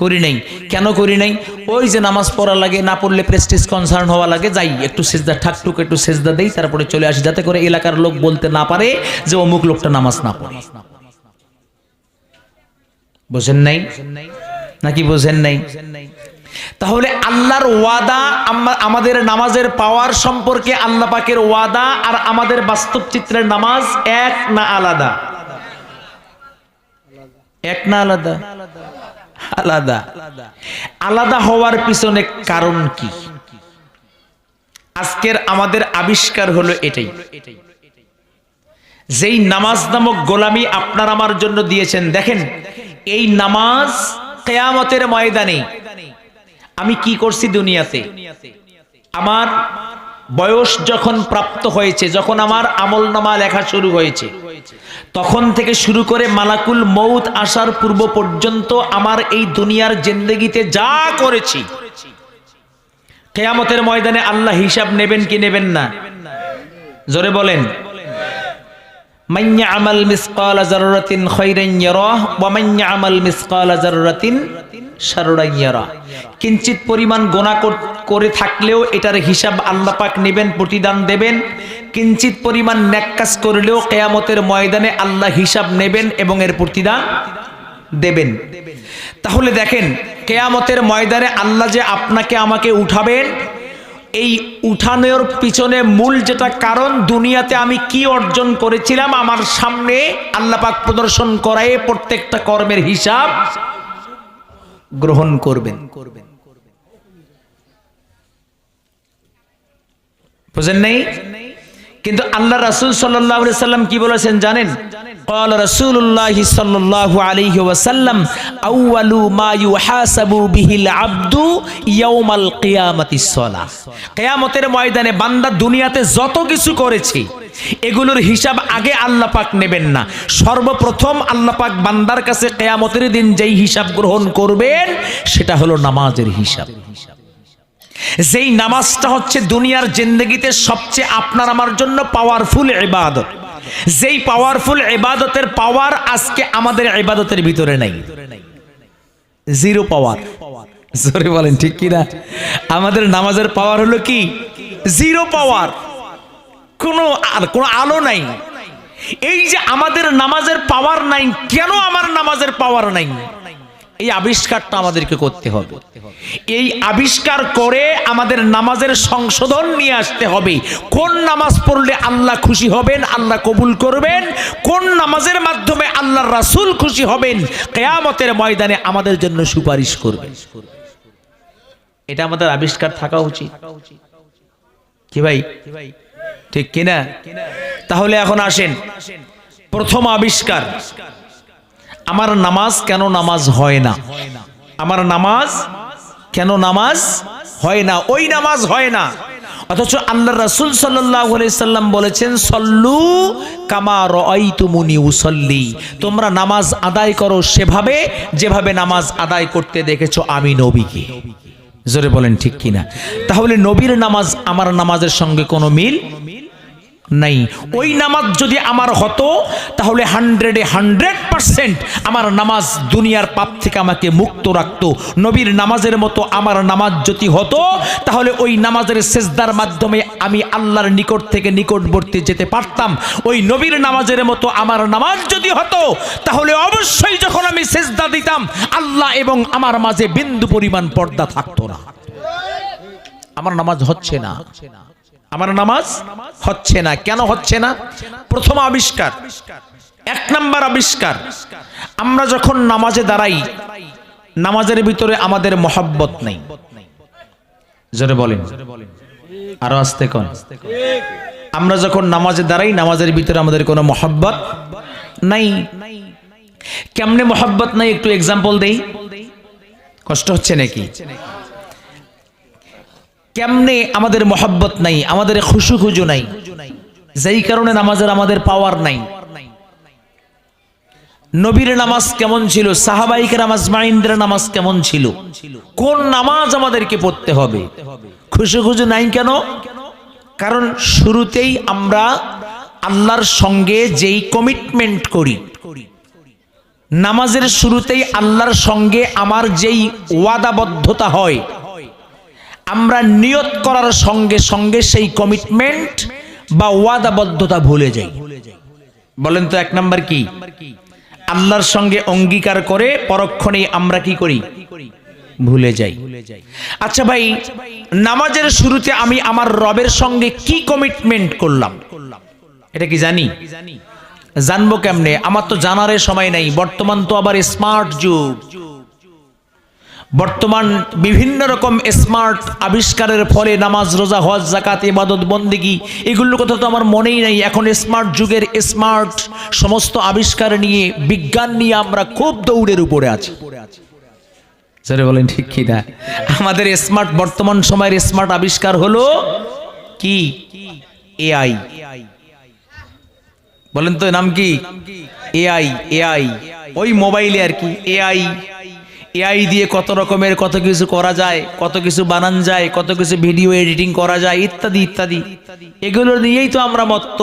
Speaker 1: করি নাই। কেন করি নাই? ওই যে নামাজ পড়া লাগে, না পড়লে প্রেস্টিজ কনসার্ন হওয়া লাগে, যাই একটু সেজদা ঠাকটুক একটু সেজদা দেই, তারপরে চলে আসি, যাতে করে এলাকার লোক বলতে না পারে যে অমুক লোকটা নামাজ না পড়ে। বোঝেন নাই নাকি? বোঝেন নাই? তাহলে আল্লাহর ওয়াদা, আমাদের নামাজের পাওয়ার সম্পর্কে আল্লাহ পাকের ওয়াদা আর আমাদের বাস্তব চিত্রের নামাজ এক না আলাদা? এক না আলাদা? আলাদা। আলাদা হওয়ার পিছনে কারণ কি? আজকের আমাদের আবিষ্কার হলো এটাই যেই নামাজ নামক গোলামি আপনার আমার জন্য দিয়েছেন, দেখেন এই নামাজ কিয়ামতের ময়দানে আমি কি করছি দুনিয়াতে, আমার বয়স যখন প্রাপ্ত হয়েছে, যখন আমার আমলনামা লেখা শুরু হয়েছে, তখন থেকে শুরু করে মালাকুল মউত আসার পূর্ব পর্যন্ত আমার এই দুনিয়ার জিন্দেগিতে যা করেছি, কিয়ামতের ময়দানে আল্লাহ হিসাব নেবেন কি নেবেন না? জোরে বলেন। মান ইয়ামাল মিসকালা যাররাতিন খায়রান ইয়ারাহ ওয়া মান ইয়ামাল মিসকালা যাররাতিন শাররান ইয়ারাহ। কিঞ্চিত পরিমাণ গুনাহ করে থাকলেও এটার হিসাব আল্লাহ পাক নেবেন, প্রতিদান দেবেন। কিঞ্চিত পরিমাণ নেক কাজ করলেও কিয়ামতের ময়দানে আল্লাহ হিসাব নেবেন এবং এর প্রতিদান দেবেন। তাহলে দেখেন কিয়ামতের ময়দানে আল্লাহ যে আপনাকে আমাকে উঠাবেন, এই উঠানোর পিছনে মূল যেটা কারণ, দুনিয়াতে আমি কি অর্জন করেছিলাম আমার সামনে আল্লাহ পাক প্রদর্শন করায় প্রত্যেকটা কর্মের হিসাব গ্রহণ করবেন। বুঝেন নাই? কিন্তু আল্লাহ রাসূল সাল্লাল্লাহু আলাইহি সাল্লাম কি বলেছেন জানেন? قال رسول الله صلى الله عليه وسلم اول ما يحاسب به العبد يوم القيامه الصلاه। কিয়ামতের ময়দানে বান্দা দুনিয়াতে যত কিছু করেছে এগুলোর হিসাব আগে আল্লাহ পাক নেবেন না। সর্বপ্রথম আল্লাহ পাক বান্দার কাছে কিয়ামতের দিন যেই হিসাব গ্রহণ করবেন সেটা হলো নামাজের হিসাব। যেই নামাজটা হচ্ছে দুনিয়ার জিন্দেগিতে সবচেয়ে আপনার আমার জন্য পাওয়ারফুল ইবাদত, যেই পাওয়ারফুল ইবাদতের পাওয়ার আজকে আমাদের ইবাদতের ভিতরে নাই, জিরো পাওয়ার। জোরে বলেন ঠিক কি না? আমাদের নামাজের পাওয়ার হলো কি? জিরো পাওয়ার, কোনো আলো নাই। এই যে আমাদের নামাজের পাওয়ার নাই, কেন আমার নামাজের পাওয়ার নাই? এই আবিষ্কারটা আমাদেরকে করতে হবে। এই আবিষ্কার করে আমাদের নামাজের সংশোধন নিয়ে আসতে হবে। কোন নামাজ পড়লে আল্লাহ খুশি হবেন, আল্লাহ কবুল করবেন, কোন নামাজের মাধ্যমে আল্লাহর রাসূল খুশি হবেন, কিয়ামতের ময়দানে আমাদের জন্য সুপারিশ করবেন। এটা আমাদের আবিষ্কার থাকা উচিত কি ভাই? ঠিক কিনা? তাহলে এখন আসেন, প্রথম আবিষ্কার, আমার নামাজ কেন নামাজ হয় না? আমার নামাজ কেন নামাজ হয় না? ওই নামাজ হয় না, অথচ আল্লাহ রাসূল সাল্লাল্লাহু আলাইহি সাল্লাম বলেছেন সল্লু কামা রাআইতুমুনি উসাল্লি, তোমরা নামাজ আদায় করো সেভাবে যেভাবে নামাজ আদায় করতে দেখেছো আমি নবীকে। জোরে বলেন ঠিক কিনা? তাহলে নবীর নামাজ আমার নামাজের সঙ্গে কোনো মিল নাই। ওই নামাজ যদি আমার হতো তাহলে 100% আমার নামাজ দুনিয়ার পাপ থেকে আমাকে মুক্ত রাখতো। নবীর নামাজের মতো আমার নামাজ যদি হতো তাহলে ওই নামাজের সেজদার মাধ্যমে আমি আল্লাহর নিকট থেকে নিকটবর্তী যেতে পারতাম। ওই নবীর নামাজের মতো আমার নামাজ যদি হতো তাহলে অবশ্যই যখন আমি সেজদা দিতাম আল্লাহ এবং আমার মাঝে বিন্দু পরিমাণ পর্দা থাকতো না। আমার নামাজ হচ্ছে না, আমার নামাজ হচ্ছে না। কেন হচ্ছে না? প্রথম আবিষ্কার, এক নাম্বার আবিষ্কার, আমরা যখন নামাজে দাঁড়াই নামাজের ভিতরে আমাদের মহব্বত নাই। জোরে বলেন, আরো আস্তে কোন। আমরা যখন নামাজে দাঁড়াই নামাজের ভিতরে আমাদের কোনো মহব্বত নাই। কেমনে মহব্বত নাই একটু এক্সাম্পল দেই, কষ্ট হচ্ছে নাকি? কেমনে আমাদের মহব্বত নাই, আমাদের খুশু খুজু নাই, যেই কারণে নামাজের আমাদের পাওয়ার নাই। নবীর নামাজ কেমন ছিল, সাহাবায়ে কেরাম আজমাইনদের নামাজ কেমন ছিল, কোন নামাজ আমাদেরকে পড়তে হবে, খুশু খুজু নাই কেন? কারণ শুরুতেই আমরা আল্লাহর সঙ্গে যেই কমিটমেন্ট করি, নামাজের শুরুতেই আল্লাহর সঙ্গে আমার যেই ওয়াদাবদ্ধতা হয়, আমরা নিয়ত করার সঙ্গে সঙ্গে সেই কমিটমেন্ট বা ওয়াদাবদ্ধতা ভুলে যাই। বলেন তো এক নাম্বার কি? আল্লাহর সঙ্গে অঙ্গীকার করে পরক্ষণেই আমরা কি করি? ভুলে যাই। আচ্ছা ভাই, নামাজের শুরুতে আমি আমার রবের সঙ্গে কি কমিটমেন্ট করলাম এটা কি জানি? জানবো কেমনে? আমার তো জানার সময় নাই। বর্তমান তো আবার স্মার্ট যুগ। বর্তমান বিভিন্ন রকম স্মার্ট আবিষ্কারের ফলে নামাজ, রোজা, হজ, যাকাত, ইবাদত, বন্দেগী এগুলোর কথা তো আমার মনেই নাই। এখন স্মার্ট যুগের স্মার্ট সমস্ত আবিষ্কার নিয়ে, বিজ্ঞান নিয়ে আমরা খুব দৌড়ের উপরে আছি। যারা বলেন ঠিক কি না? আমাদের স্মার্ট, বর্তমান সময়ের স্মার্ট আবিষ্কার হলো কি? এআই। বলেন তো নাম কি? এআই। এআই ওই মোবাইলে আর কি। এআই দিয়ে কত রকমের কত কিছু করা যায়, কত কিছু বানান যায়, কত কিছু ভিডিও এডিটিং করা যায়, ইত্যাদি ইত্যাদি। এগুলো নিয়েই তো আমরা মত্ত।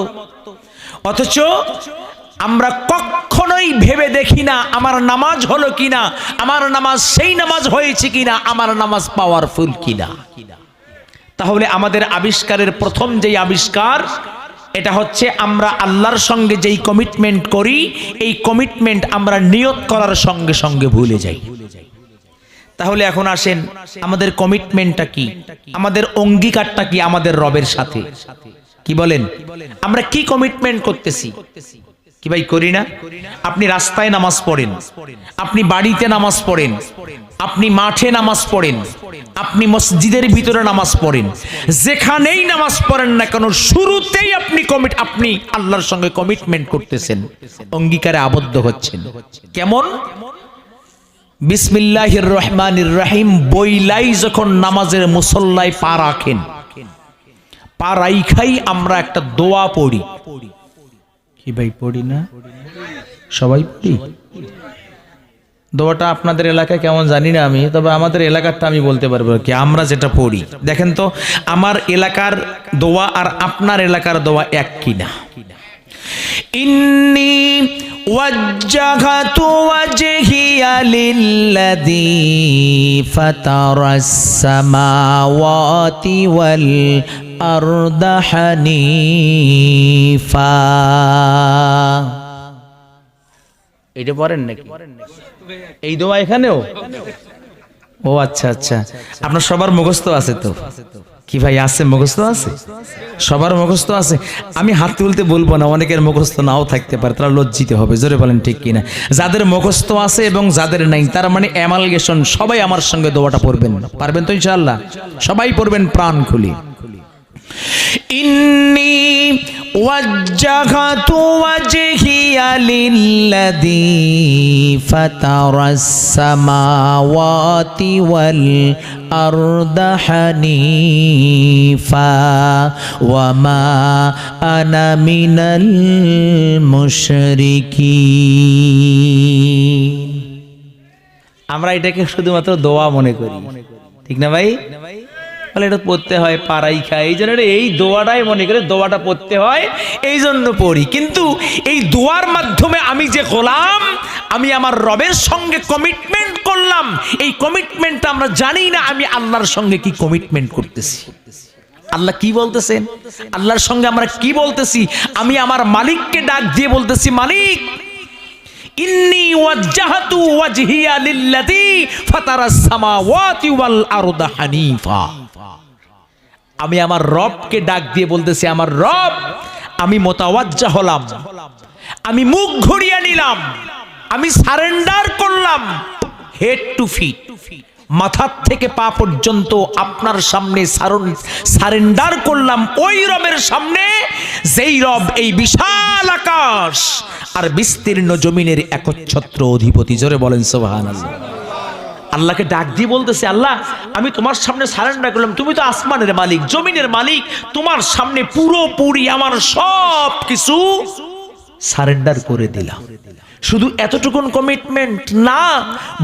Speaker 1: অথচ আমরা কখনোই ভেবে দেখি না আমার নামাজ হলো কিনা, আমার নামাজ সেই নামাজ হয়েছে কিনা, আমার নামাজ পাওয়ারফুল কিনা। তাহলে আমাদের আবিষ্কারের প্রথম যেই আবিষ্কার, এটা হচ্ছে আমরা আল্লাহর সঙ্গে যেই কমিটমেন্ট করি, এই কমিটমেন্ট আমরা নিয়ত করার সঙ্গে সঙ্গে ভুলে যাই। তাহলে এখন আসেন, আমাদের কমিটমেন্টটা কি, আমাদের অঙ্গীকারটা কি আমাদের রবের সাথে? কি বলেন? আমরা কি কমিটমেন্ট করতেছি? কি ভাই করি না? আপনি রাস্তায় নামাজ পড়েন, আপনি বাড়িতে নামাজ পড়েন, আপনি মাঠে নামাজ পড়েন, আপনি মসজিদের ভিতরে নামাজ পড়েন, যেখানেই নামাজ পড়েন না কেন, শুরুতেই আপনি আল্লাহর সঙ্গে কমিটমেন্ট করতেছেন, অঙ্গীকারে আবদ্ধ হচ্ছেন। কেমন? বিসমিল্লাহির রহমানির রহিম বইলাই যখন নামাজের মুসল্লায় পা রাখেন, পা রাইখাই আমরা একটা দোয়া পড়ি। কি ভাই পড়ি না? সবাই পড়ি। দোয়াটা আপনাদের এলাকায় কেমন জানি না আমি, তবে আমাদের এলাকারটা আমি বলতে পারবো কি আমরা যেটা পড়ি। দেখেন তো আমার এলাকার দোয়া আর আপনার এলাকার দোয়া এক কিনা। ইন্নী ওয়াজ্জাহাতু ওয়াজহিয়া লিল্লাযী ফাতারাস সামাওয়াতি ওয়াল আরদা হানিফা। এটা পড়েন নাকি? এই দোয়া এখানেও? ও আচ্ছা আচ্ছা, আপনার সবার মুখস্থ আছে তো? কি ভাই আছে? মুখস্থ আছে? সবার মুখস্থ আছে? আমি হাত তুলতে বলবো না, অনেকের মুখস্থ নাও থাকতে পারে, তারা লজ্জিত হবে। জোরে বলেন ঠিক কিনা? যাদের মুখস্থ আছে এবং যাদের নাই, তার মানে অ্যামালগেশন, সবাই আমার সঙ্গে দোয়াটা পড়বেন। পারবেন তো ইনশাআল্লাহ? সবাই পড়বেন প্রাণ খুলি। ইন্নী ওয়াজ্জাহাতু ওয়াজহিয়া লিল্লাযী ফাতারাস সামাওয়াতি ওয়াল আরদা হানিফা ওয়া মা আনা মিনাল মুশরিকিন। আমরা এটাকে শুধুমাত্র দোয়া মনে করি, ঠিক না ভাই? বলে এটা পড়তে হয় পাড়াই খায়, এই জন্য এই দোয়াটাই মনে করে দোয়াটা পড়তে হয়, এই জন্য পড়ি। কিন্তু এই দোয়ার মাধ্যমে আমি যে গোলাম, আমি আমার রবের সঙ্গে কমিটমেন্ট করলাম, এই কমিটমেন্টটা আমরা জানি না আমি আল্লাহর সঙ্গে কি কমিটমেন্ট করতেছি। আল্লাহ কি বলতেছেন, আল্লাহর সঙ্গে আমরা কি বলতেছি? আমি আমার মালিককে ডাক দিয়ে বলতেছি, মালিক ইন্নী ওয়াজ্জাহাতু ওয়াজহিয়া লিল্লাযী ফাতারাস সামাওয়াতি ওয়াল আরদা হানিফা। আমি আমার রবকে ডাক দিয়ে বলতেছি, আমার রব, আমি মোতাওয়াজ্জা হলাম, আমি মুখ ঘুরিয়ে নিলাম, আমি সারেন্ডার করলাম হেড টু ফিট, মাথার থেকে পা পর্যন্ত আপনার সামনে সারেন্ডার করলাম, ওই রবের সামনে যেই রব এই বিশাল আকাশ আর বিস্তীর্ণ জমিনের একচ্ছত্র অধিপতি। জোরে বলেন সুবহানাল্লাহ। আল্লাহকে ডাক দিয়ে বলতেছে, আল্লাহ আমি তোমার সামনে সারেন্ডার করলাম, তুমি তো আসমানের মালিক, জমিনের মালিক, তোমার সামনে পুরোপুরি আমার সব কিছু সারেন্ডার করে দিলাম। শুধু এতটুকুন কমিটমেন্ট না,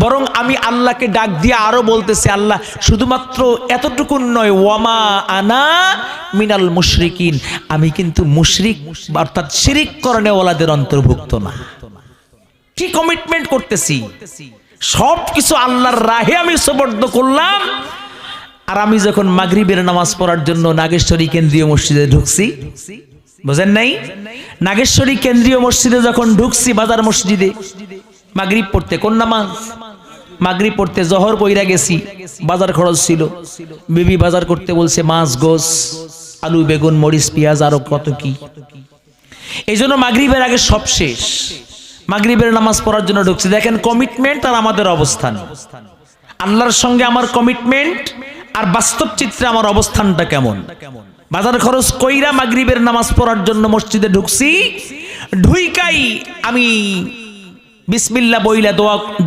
Speaker 1: বরং আমি আল্লাহকে ডাক দিয়ে আরো বলতেছি, আল্লাহ শুধুমাত্র এতটুকুন নয়, ওয়ামা আনা মিনাল মুশরিকিন, আমি কিন্তু মুশরিক অর্থাৎ শিরিক করেওয়ালাদের অন্তর্ভুক্ত না। কি কমিটমেন্ট করতেছি? সবকিছু আল্লাহর রাহে আমি সুবর্দ করলাম। আর আমি যখন মাগরিবের নামাজ পড়ার জন্য নাগেশ্বরী কেন্দ্রীয় মসজিদে ঢুকছি, বুঝেন নাই? নাগেশ্বরী কেন্দ্রীয় মসজিদে যখন ঢুকছি, বাজার মসজিদে মাগরিব পড়তে, কোন নামাজ? মাগরিব পড়তে। জহর পইরা গেছি, বাজার খরচ ছিল, বিবি বাজার করতে বলছে, মাছ, গোস, আলু, বেগুন, মরিচ, পেঁয়াজ, আরো কত কি। এই জন্য মাগরিবের আগে সব শেষ, মাগরিবের নামাজ পড়ার জন্য ঢুকছি। দেখেন কমিটমেন্ট আর আমাদের অবস্থান। আল্লাহর সঙ্গে আমার কমিটমেন্ট আর বাস্তব চিত্রে আমার অবস্থানটা কেমন। বাজার খরচ কইরা মাগরিবের নামাজ পড়ার জন্য মসজিদে ঢুকছি, ঢুইকাই আমি বিসমিল্লাহ বইলা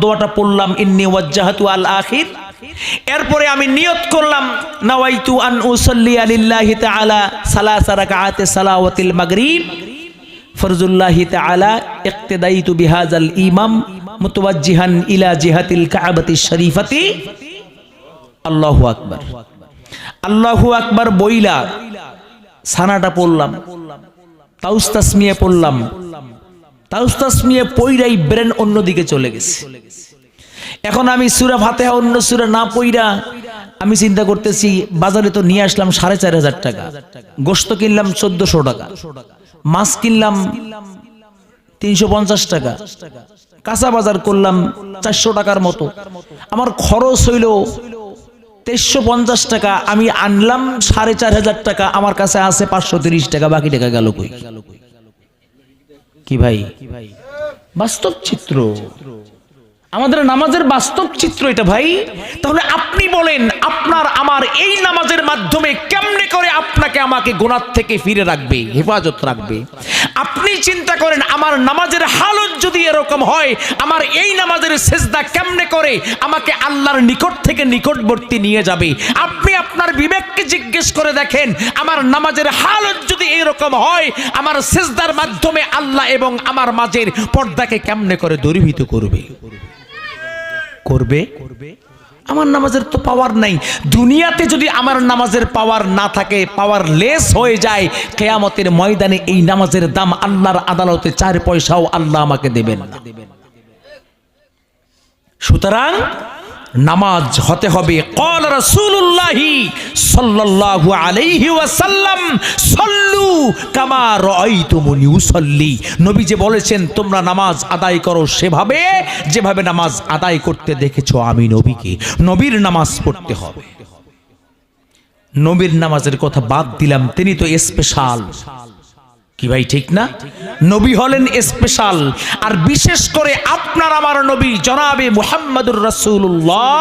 Speaker 1: দোয়াটা পড়লাম, ইন্নী ওয়াজ্জাহাতু আল আখির। এরপরে আমি নিয়ত করলাম নাওয়াইতু আন উসাল্লি লিল্লাহি তাআলা সালাসা রাকাআতি সালাওয়াতিল মাগরিব ফরজুল্লাহি তাআলা ইক্তিদাইতু বিহাযাল ইমাম মুতাওয়াজ্জিহান ইলা জিহাতিল কাবাতিশ শরীফাতি। আল্লাহু আকবার, আল্লাহু আকবার বইলা সানাটা পড়লাম, তাউস তাসমিয়া পড়লাম, তাউস তাসমিয়া পইরাই ব্রেন অন্যদিকে চলে গেছে। এখন আমি সূরা ফাতিহা অন্য সূরা না পইরা আমি চিন্তা করতেছি বাজারে তো নিয়ে আসলাম ৪,৫০০ টাকা, গোশত কিনলাম ১৪০০ টাকা, মাছ কিনলাম ৩৫০ টাকা, কাঁচা বাজার করলাম ৪০০ টাকার মতো, আমার খরচ হইল ২৩৫০ টাকা। আমি আনলাম ৪,৫০০ টাকা, আমার কাছে আছে ৫৩০ টাকা, বাকি টাকা গেল কই? কি ভাই, বাস্তব চিত্র, আমাদের নামাজের বাস্তব চিত্র এটা ভাই। তাহলে আপনি বলেন আপনার আমার এই নামাজের মাধ্যমে কেমনে করে আপনাকে আমাকে গুনাহ থেকে ফিরে রাখবে, হেফাজত রাখবে? আপনি চিন্তা করেন আমার নামাজের হালত যদি এরকম হয়, আমার এই নামাজের সেজদা কেমনে করে আমাকে আল্লাহর নিকট থেকে নিকটবর্তী নিয়ে যাবে? আপনি আপনার বিবেককে জিজ্ঞেস করে দেখেন আমার নামাজের হালত যদি এরকম হয়, আমার সেজদার মাধ্যমে আল্লাহ এবং আমার মাঝের পর্দাকে কেমনে করে দূরীভূত করবে? আমার নামাজের তো পাওয়ার নাই। দুনিয়াতে যদি আমার নামাজের পাওয়ার না থাকে, পাওয়ার লেস হয়ে যায়, কিয়ামতের ময়দানে এই নামাজের দাম আল্লাহর আদালতে 4 পয়সাও আল্লাহ আমাকে দেবেন না। সুতরাং নামাজ হতে হবে ক্বালা রাসূলুল্লাহি সাল্লাল্লাহু আলাইহি ওয়াসাল্লাম সাল্লু কামা রাআইতুমুনি উসাল্লি। নবী যে বলেছেন তোমরা নামাজ আদায় করো সেভাবে যেভাবে নামাজ আদায় করতে দেখেছো আমি নবীকে। নবীর নামাজ পড়তে হবে। নবীর নামাজের কথা বাদ দিলাম, তিনি তো স্পেশাল। কি ভাই ঠিক না? নবী হলেন স্পেশাল। আর বিশেষ করে আপনার আমার নবী জনাবে মুহাম্মদুর রাসূলুল্লাহ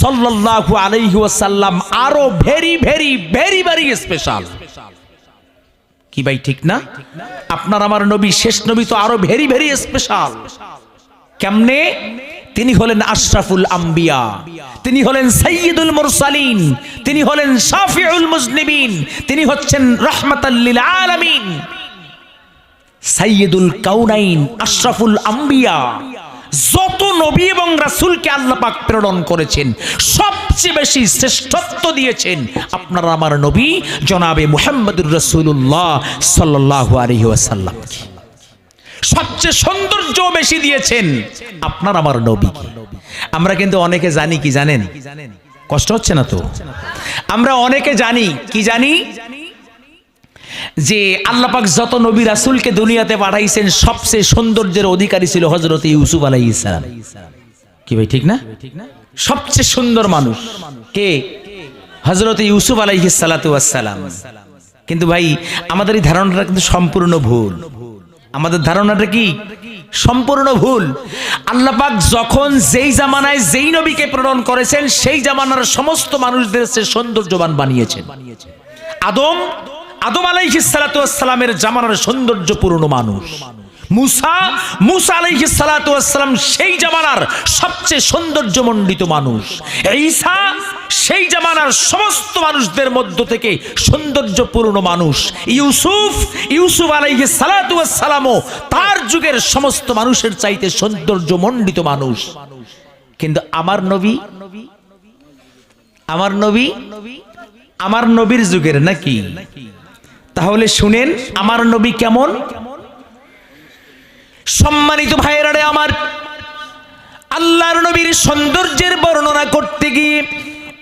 Speaker 1: সাল্লাল্লাহু আলাইহি ওয়াসাল্লাম আরো very very very very special. কি ভাই ঠিক না? আপনার আমার নবী শেষ নবী তো আরো ভেরি ভেরি স্পেশাল। কেমনে? তিনি হলেন আশরাফুল আম্বিয়া, তিনি হলেন সাইয়্যিদুল মুরসালিন, তিনি হলেন শাফিউল মুজনিবিন, তিনি হচ্ছেন রাহমাতাল লিল আলামিন, সাইয়্যিদুল কাউনাইন, আশরাফুল আম্বিয়া। যত নবী এবং রাসূলকে আল্লাহ পাক প্রেরণ করেছেন সবচেয়ে বেশি শ্রেষ্ঠত্ব দিয়েছেন আপনার আমার নবী জনাবে মুহাম্মদুর রাসূলুল্লাহ সাল্লাল্লাহু আলাইহি ওয়াসাল্লাম। সবচেয়ে সৌন্দর্য বেশি দিয়েছেন আপনার আমার নবীকে। আমরা কিন্তু অনেকে জানি কি জানেন? কষ্ট হচ্ছে না তো? আমরা অনেকে জানি কি জানি যে আল্লাহ পাক যত নবী রাসূলকে দুনিয়াতে পাঠাইছেন সবচেয়ে সৌন্দর্যের অধিকারী ছিল হযরত ইউসুফ আলাইহিস সালাম। কি ভাই ঠিক না? সবচেয়ে সুন্দর মানুষ কে? হযরত ইউসুফ আলাইহিস সালাতু ওয়াস সালাম। কিন্তু ভাই আমাদের এই ধারণাটা কিন্তু সম্পূর্ণ ভুল। আমাদের ধারণাটা কি? সম্পূর্ণ ভুল। আল্লাহ পাক যখন যেই জামানায় যেই নবীকে প্রেরণ করেছেন সেই জামানার সমস্ত মানুষদের সে সৌন্দর্যবান বানিয়েছেন। আদম আলাইহিস সালাতু ওয়াস সালামের জামানার সৌন্দর্যপূর্ণ মানুষ। মুসা আলাইহিস সালাতু ওয়াস সালাম সেই জামানার সবচেয়ে সৌন্দর্যমণ্ডিত মানুষ। ঈসা সেই জামানার সমস্ত মানুষদের মধ্য থেকে সৌন্দর্যপূর্ণ মানুষ। ইউসুফ আলাইহিস সালাতু ওয়াস সালামও তার যুগের সমস্ত মানুষের চাইতে সৌন্দর্যমণ্ডিত মানুষ। কিন্তু আমার নবীর যুগের নাকি? তাহলে শুনেন আমার নবী কেমন। সম্মানিত ভাইয়েরা রে আমার, আল্লাহর নবীর সৌন্দর্যের বর্ণনা করতে গিয়ে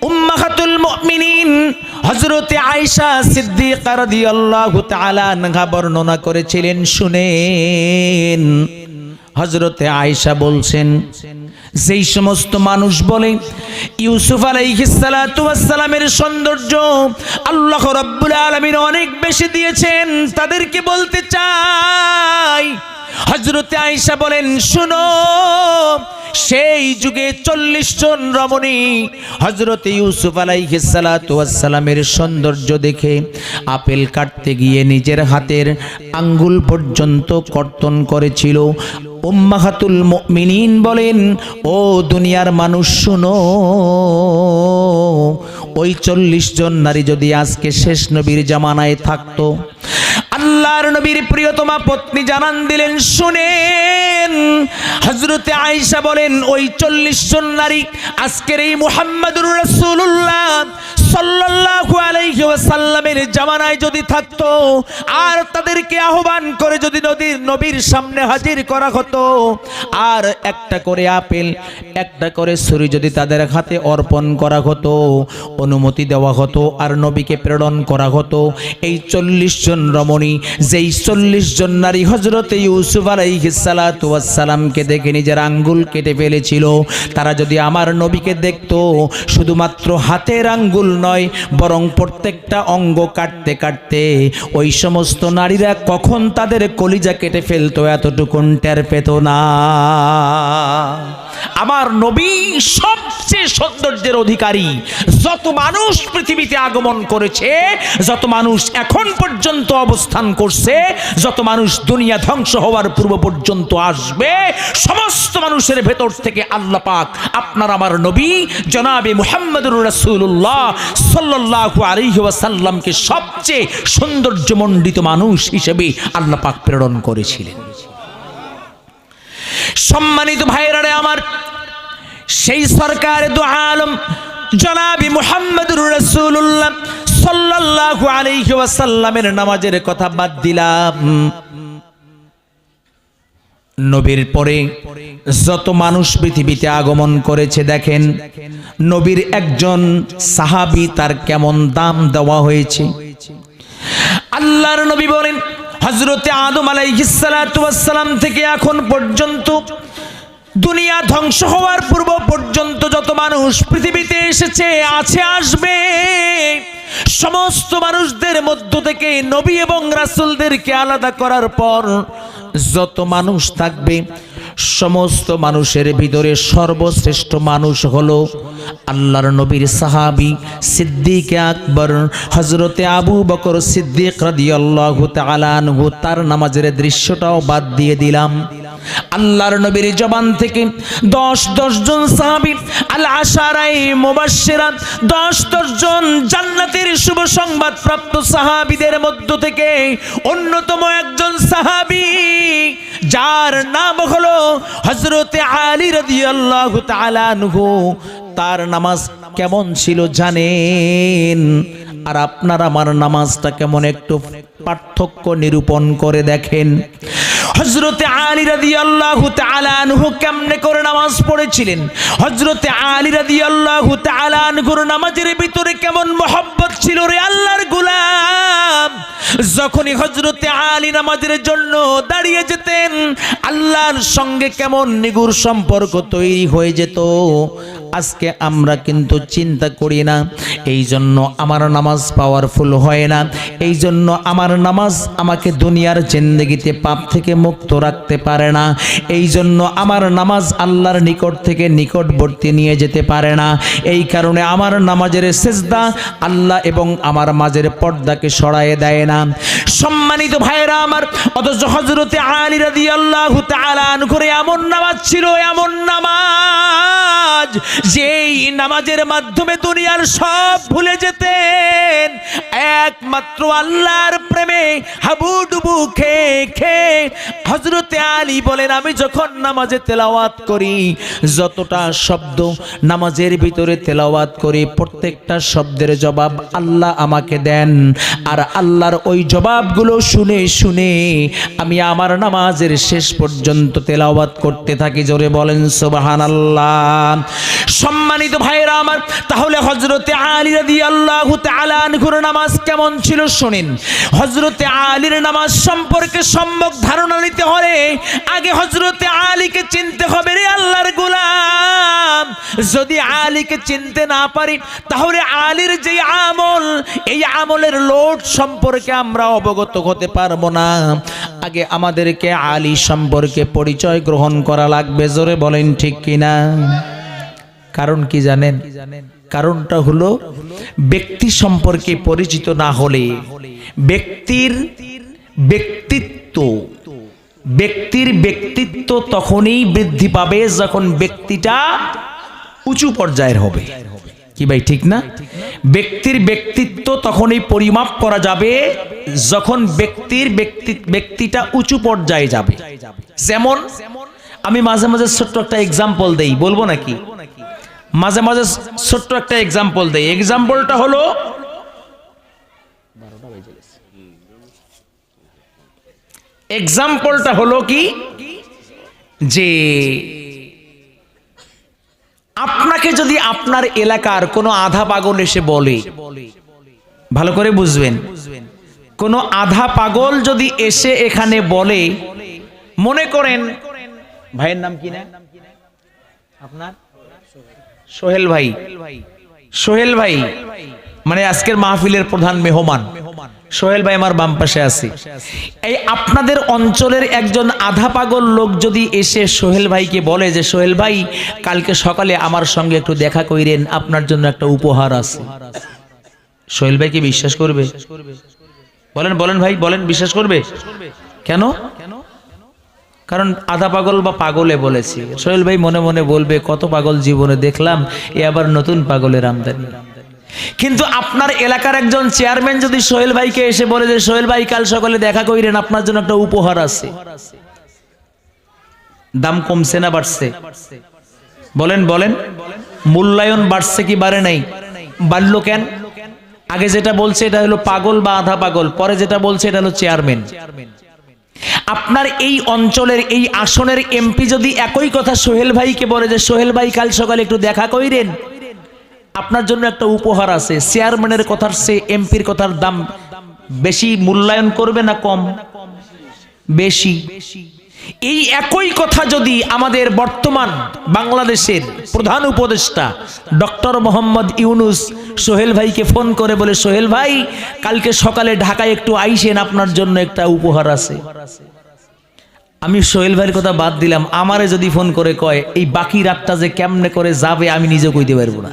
Speaker 1: উম্মাহাতুল মুমিনিন হযরতে আয়েশা সিদ্দিকা রাদিয়াল্লাহু তাআলা আনহা বর্ণনা করেছিলেন। শুনেন, হযরতে আয়েশা বলছেন যেই সমস্ত মানুষ বলে ইউসুফ আলাইহিস সালাতু ওয়াস সালামের সৌন্দর্য আল্লাহ রাব্বুল আলামিন অনেক বেশি দিয়েছেন, তাদেরকে বলতে চাই হযরতে আয়েশা বলেন, শুনো, সেই যুগে 40 জন রমণী হযরতে ইউসুফ আলাইহিস সালাতু ওয়াস সালামের সৌন্দর্য দেখে আপেল কাটতে গিয়ে নিজের হাতের আঙ্গুল পর্যন্ত কর্তন করেছিল। উম্মাহাতুল মুমিনিন বলেন, ও দুনিয়ার মানুষ শুনো, ওই 40 জন নারী যদি আজকে শেষ নবীর জামানায় থাকতো। আল্লাহর নবীর প্রিয়তমা পত্নী জানান দিলেন, শুনেন, হযরতে আয়েশা বলেন, ওই 40 জন নারী আজকের এই মুহাম্মাদুর রাসূলুল্লাহ সাল্লাল্লাহু আলাইহি ওয়াসাল্লামের জামানায় যদি থাকতো, আর তাদেরকে আহ্বান করে যদি নবীর সামনে হাজির করা হতো, আর একটা করে আপেল, একটা করে ছুরি যদি তাদের হাতে অর্পণ করা হতো, অনুমতি দেওয়া হতো, আর নবীকে প্রেরণ করা হতো, এই 40 জন রমণী, যেই 40 জন নারী হযরতে ইউসুফ আলাইহিস সালাতু ওয়াস সালামকে দেখে নিজের আঙ্গুল কেটে ফেলেছিল, তারা যদি আমার নবীকে দেখতো, শুধুমাত্র হাতের আঙ্গুল নয়, বরং প্রত্যেকটা অঙ্গ কাটতে কাটতে ওই সমস্ত নারীরা কখন তাদের কলিজা কেটে ফেলতো এতটুকুন টের পেত না। আমার নবী সবচেয়ে সৌন্দর্যের অধিকারী। যত মানুষ পৃথিবীতে আগমন করেছে, যত মানুষ এখন পর্যন্ত অবস্থান করছে, যত মানুষ দুনিয়া ধ্বংস হওয়ার পূর্ব পর্যন্ত আসবে, সমস্ত মানুষের ভেতর থেকে আল্লাহ পাক আপনার আমার নবী জনাবে মুহাম্মদুর রাসূলুল্লাহ সাল্লাল্লাহু আলাইহি ওয়াসাল্লামকে সবচেয়ে সৌন্দর্যমণ্ডিত মানুষ হিসেবে আল্লাহ পাক প্রেরণ করেছিলেন। সম্মানিত ভাইরা আমার, সেই সরকার দু আলম জনাবি মুহাম্মদুর রাসূলুল্লাহ সাল্লাল্লাহু আলাইহি ওয়াসাল্লামের নামাজের কথা বাদ দিলাম, নবীর পরে যত মানুষ পৃথিবীতে আগমন করেছে, দেখেন নবীর একজন সাহাবী, তার কেমন দাম দেওয়া হয়েছে। আল্লাহর নবী বলেন, হযরতে আদম আলাইহিস সালাতু ওয়াস সালাম থেকে এখন পর্যন্ত, দুনিয়া ধ্বংস হওয়ার পূর্ব পর্যন্ত যত মানুষ পৃথিবীতে এসেছে, আছে, আসবে, সমস্ত মানুষদের মধ্য থেকে নবী এবং রাসূলদেরকে আলাদা করার পর যত মানুষ থাকবে, সমস্ত মানুষের ভিতরে সর্বশ্রেষ্ঠ মানুষ হলো আল্লাহর নবীর সাহাবী সিদ্দিক আকবর হযরতে আবু বকর সিদ্দিক রাদিয়াল্লাহু তাআলা আনহু। তার নামাজের দৃশ্যটাও বাদ দিয়ে দিলাম। আল্লাহর নবীর জবান থেকে 10 জন সাহাবী আল আশারায়ে মুবাশশিরা, 10 জন জান্নাতের শুভ সংবাদ প্রাপ্ত সাহাবীদের মধ্য থেকে অন্যতম একজন সাহাবী, যার নাম হলো হযরতে আলী রাদিয়াল্লাহু তাআলা আনহু। তার নামাজ কেমন ছিল জানেন? আর আপনার আমার নামাজটা কেমন, একটু পার্থক্য নিরূপণ করে দেখেন। হযরতে আলী রাদিয়াল্লাহু তাআলা আনহু কেমনে করে নামাজ পড়েছিলেন, হযরতে আলী রাদিয়াল্লাহু তাআলা আনহুর নামাজের ভিতরে কেমন মহব্বত ছিল রে আল্লাহর গোলাম। যখনই হযরতে আলী নামাজের জন্য দাঁড়িয়ে যেতেন, আল্লাহর সঙ্গে কেমন নিগুড় সম্পর্ক তৈরি হয়ে যেত। আজকে আমরা কিন্তু চিন্তা করি না, এই জন্য আমার নামাজ পাওয়ারফুল হয় না, এই জন্য আমার নামাজ আমাকে দুনিয়ার জিন্দেগিতে পাপ থেকে মুক্ত রাখতে পারে না, এই জন্য আমার নামাজ আল্লাহর নিকট থেকে নিকটবর্তী নিয়ে যেতে পারে না। এই কারণে আমার নামাজের সিজদা আল্লাহ এবং আমার মাঝের পর্দাকে সরায়ে দেয় না। সম্মানিত ভাইরা আমার, অথচ হযরতে আলী রাদিয়াল্লাহু তাআলা আনহুর এমন নামাজ ছিল, এমন নামাজ, যেই নামাজের মাধ্যমে দুনিয়ার সব ভুলে যেতেন, একমাত্র আল্লাহর প্রেমে হাবুডুবু খেয়ে খেয়ে। হযরতে আলী বলেন, আমি যখন নামাজে তেলাওয়াত করি, যতটা শব্দ নামাজের ভিতরে তেলাওয়াত করি, প্রত্যেকটা শব্দের জবাব আল্লাহ আমাকে দেন, আর আল্লাহর ওই জবাবগুলো শুনে শুনে আমি আমার নামাজের শেষ পর্যন্ত তেলাওয়াত করতে থাকি। জোরে বলেন সুবহানাল্লাহ। সম্মানিত ভাইরা আমার, তাহলে হযরতে আলী রাদিয়াল্লাহু তাআলা আনহুর নামাজ কেমন ছিল শুনেন। হযরতে আলীর নামাজ সম্পর্কে সম্যক ধারণা নিতে হলে আগে হযরতে আলীকে চিনতে হবে রে আল্লাহর গোলাম। যদি আলীকে চিনতে না পারি, তাহলে আলীর যে আমল, এই আমলের লোড সম্পর্কে আমরা অবগত হতে পারবো না। আগে আমাদেরকে আলী সম্পর্কে পরিচয় গ্রহণ করা লাগবে। জোরে বলেন ঠিক কিনা? কারণ কি জানেন? কারণটা হলো ব্যক্তি সম্পর্কে পরিচিত না হলে ব্যক্তির ব্যক্তিত্ব তখনই বৃদ্ধি পাবে যখন ব্যক্তিটা উঁচু পর্যায়ের হবে। কি ভাই ঠিক না? ব্যক্তির ব্যক্তিত্ব তখনই পরিমাপ করা যাবে যখন ব্যক্তিটা উঁচু পর্যায়ে যাবে। যেমন আমি মাঝে মাঝে ছোট্ট একটা এক্সাম্পল দেই, বলবো নাকি? মাঝে মাঝে ছোট্ট একটা এক্সাম্পল দেই। এক্সাম্পলটা হলো কি যে আপনাকে যদি আপনার এলাকার কোনো আধা পাগল এসে বলে, ভালো করে বুঝবেন, কোনো আধা পাগল যদি এসে এখানে বলে, মনে করেন ভাইয়ের নাম কি না আপনার? সোহেল ভাই। সোহেল ভাই মানে আজকের মাহফিলের প্রধান মেহমান সোহেল ভাই আমার বাম পাশে আছে। এই আপনাদের অঞ্চলের একজন আধা পাগল লোক যদি এসে সোহেল ভাইকে বলে যে সোহেল ভাই কালকে সকালে আমার সঙ্গে একটু দেখা কইরেন, আপনার জন্য একটা উপহার আছে, সোহেল ভাই কি বিশ্বাস করবে? বলেন বলেন ভাই বলেন, বিশ্বাস করবে? কেন? কারণ আধা পাগল বা পাগলে বলেছি। সোহেল ভাই মনে মনে বলবে কত পাগল জীবনে দেখলাম, এ আবার নতুন পাগলের আমদানি। কিন্তু আপনার এলাকার একজন চেয়ারম্যান যদি সোহেল ভাইকে এসে বলে যে সোহেল ভাই কাল সকালে দেখা কইরেন, আপনার জন্য একটা উপহার আছে, দাম কমছে না বাড়ছে? বলেন বলেন, মূল্যায়ন বাড়ছে কি বাড়ে নাই? বাড়লো কেন? আগে যেটা বলছে এটা হলো পাগল বা আধা পাগল, পরে যেটা বলছে এটা হলো চেয়ারম্যান। আপনার এই অঞ্চলের এই আসনের এমপি যদি একই কথা সোহেল ভাইকে বলে যে সোহেল ভাই কাল সকালে একটু দেখা কইরেন, আপনার জন্য একটা উপহার আছে, চেয়ারম্যানের কথার চেয়ে এমপির কথার দাম বেশি মূল্যায়ন করবে না কম? বেশি। এই একই কথা যদি আমাদের বর্তমান বাংলাদেশের প্রধান উপদেষ্টা ডক্টর মোহাম্মদ ইউনূস সোহেল ভাইকে ফোন করে বলে সোহেল ভাই কালকে সকালে ঢাকায় একটু আইসেন, আপনার জন্য একটা উপহার আছে, আমি সোহেল ভাইয়ের কথা বাদ দিলাম, আমারে যদি ফোন করে কয় এই বাকি রাতটা যে কেমনে করে যাবে আমি নিজে কইতে পারবো না।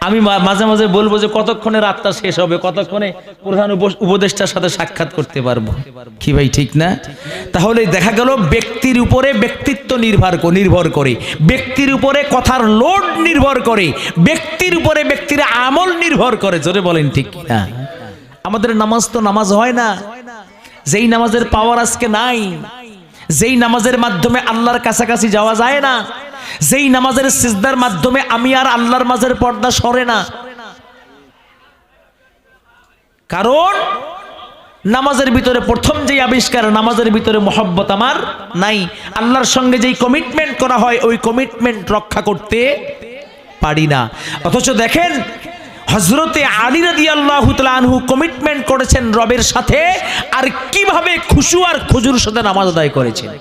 Speaker 1: আমি মাঝে মাঝে বলবো যে কতক্ষণে রাতটা শেষ হবে, কতক্ষণে প্রধান উপদেষ্টার সাথে সাক্ষাৎ করতে পারবো। কি ভাই ঠিক না? তাহলে দেখা গেল ব্যক্তির উপরে ব্যক্তিত্ব নির্ভর করে, ব্যক্তির উপরে কথার লোড নির্ভর করে, ব্যক্তির উপরে ব্যক্তির আমল নির্ভর করে। জোরে বলেন ঠিক না? আমাদের নামাজ তো নামাজ হয় না, যেই নামাজের পাওয়ার আজকে নাই, যেই নামাজের মাধ্যমে আল্লাহর কাছাকাছি যাওয়া যায় না, যেই নামাজের সিজদার মাধ্যমে আমি আর আল্লাহর মাঝের পর্দা সরে না। কারণ নামাজের ভিতরে প্রথম যেই আবিষ্কার, নামাজের ভিতরে মহব্বত আমার নাই। আল্লাহর সঙ্গে যেই কমিটমেন্ট করা হয় ওই কমিটমেন্ট রক্ষা করতে পারি না। অথচ দেখেন হযরতে আলী রাদিয়াল্লাহু তাআলা আনহু কমিটমেন্ট করেছেন রবের সাথে, আর কিভাবে খুশু আর খুজুর সাথে নামাজ আদায় করেছেন।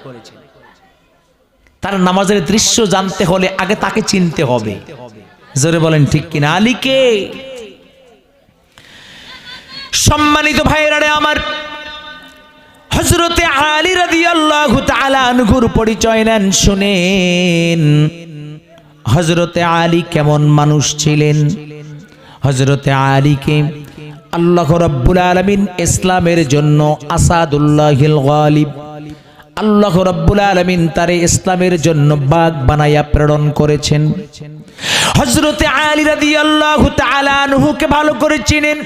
Speaker 1: তার নামাজের দৃশ্য জানতে হলে আগে তাকে চিনতে হবে। জোরে বলেন ঠিক কিনা? আলীকে। সম্মানিত ভাইরা রে আমার, হযরতে আলী রাদিয়াল্লাহু তাআলা আনহুর পরিচয় নেন, শুনেন হযরতে আলী কেমন মানুষ ছিলেন। হযরতে আলীকে আল্লাহ রাব্বুল আলামিন ইসলামের জন্য আসাদুল্লাহিল গালিব, আল্লাহ রাব্বুল আলামিন তারে ইসলামের জন্য বাগ বানায়া প্রেরণ করেছেন। হযরতে আলী রাদিয়াল্লাহু তাআলা আনহুকে ভালো করে চিনেন।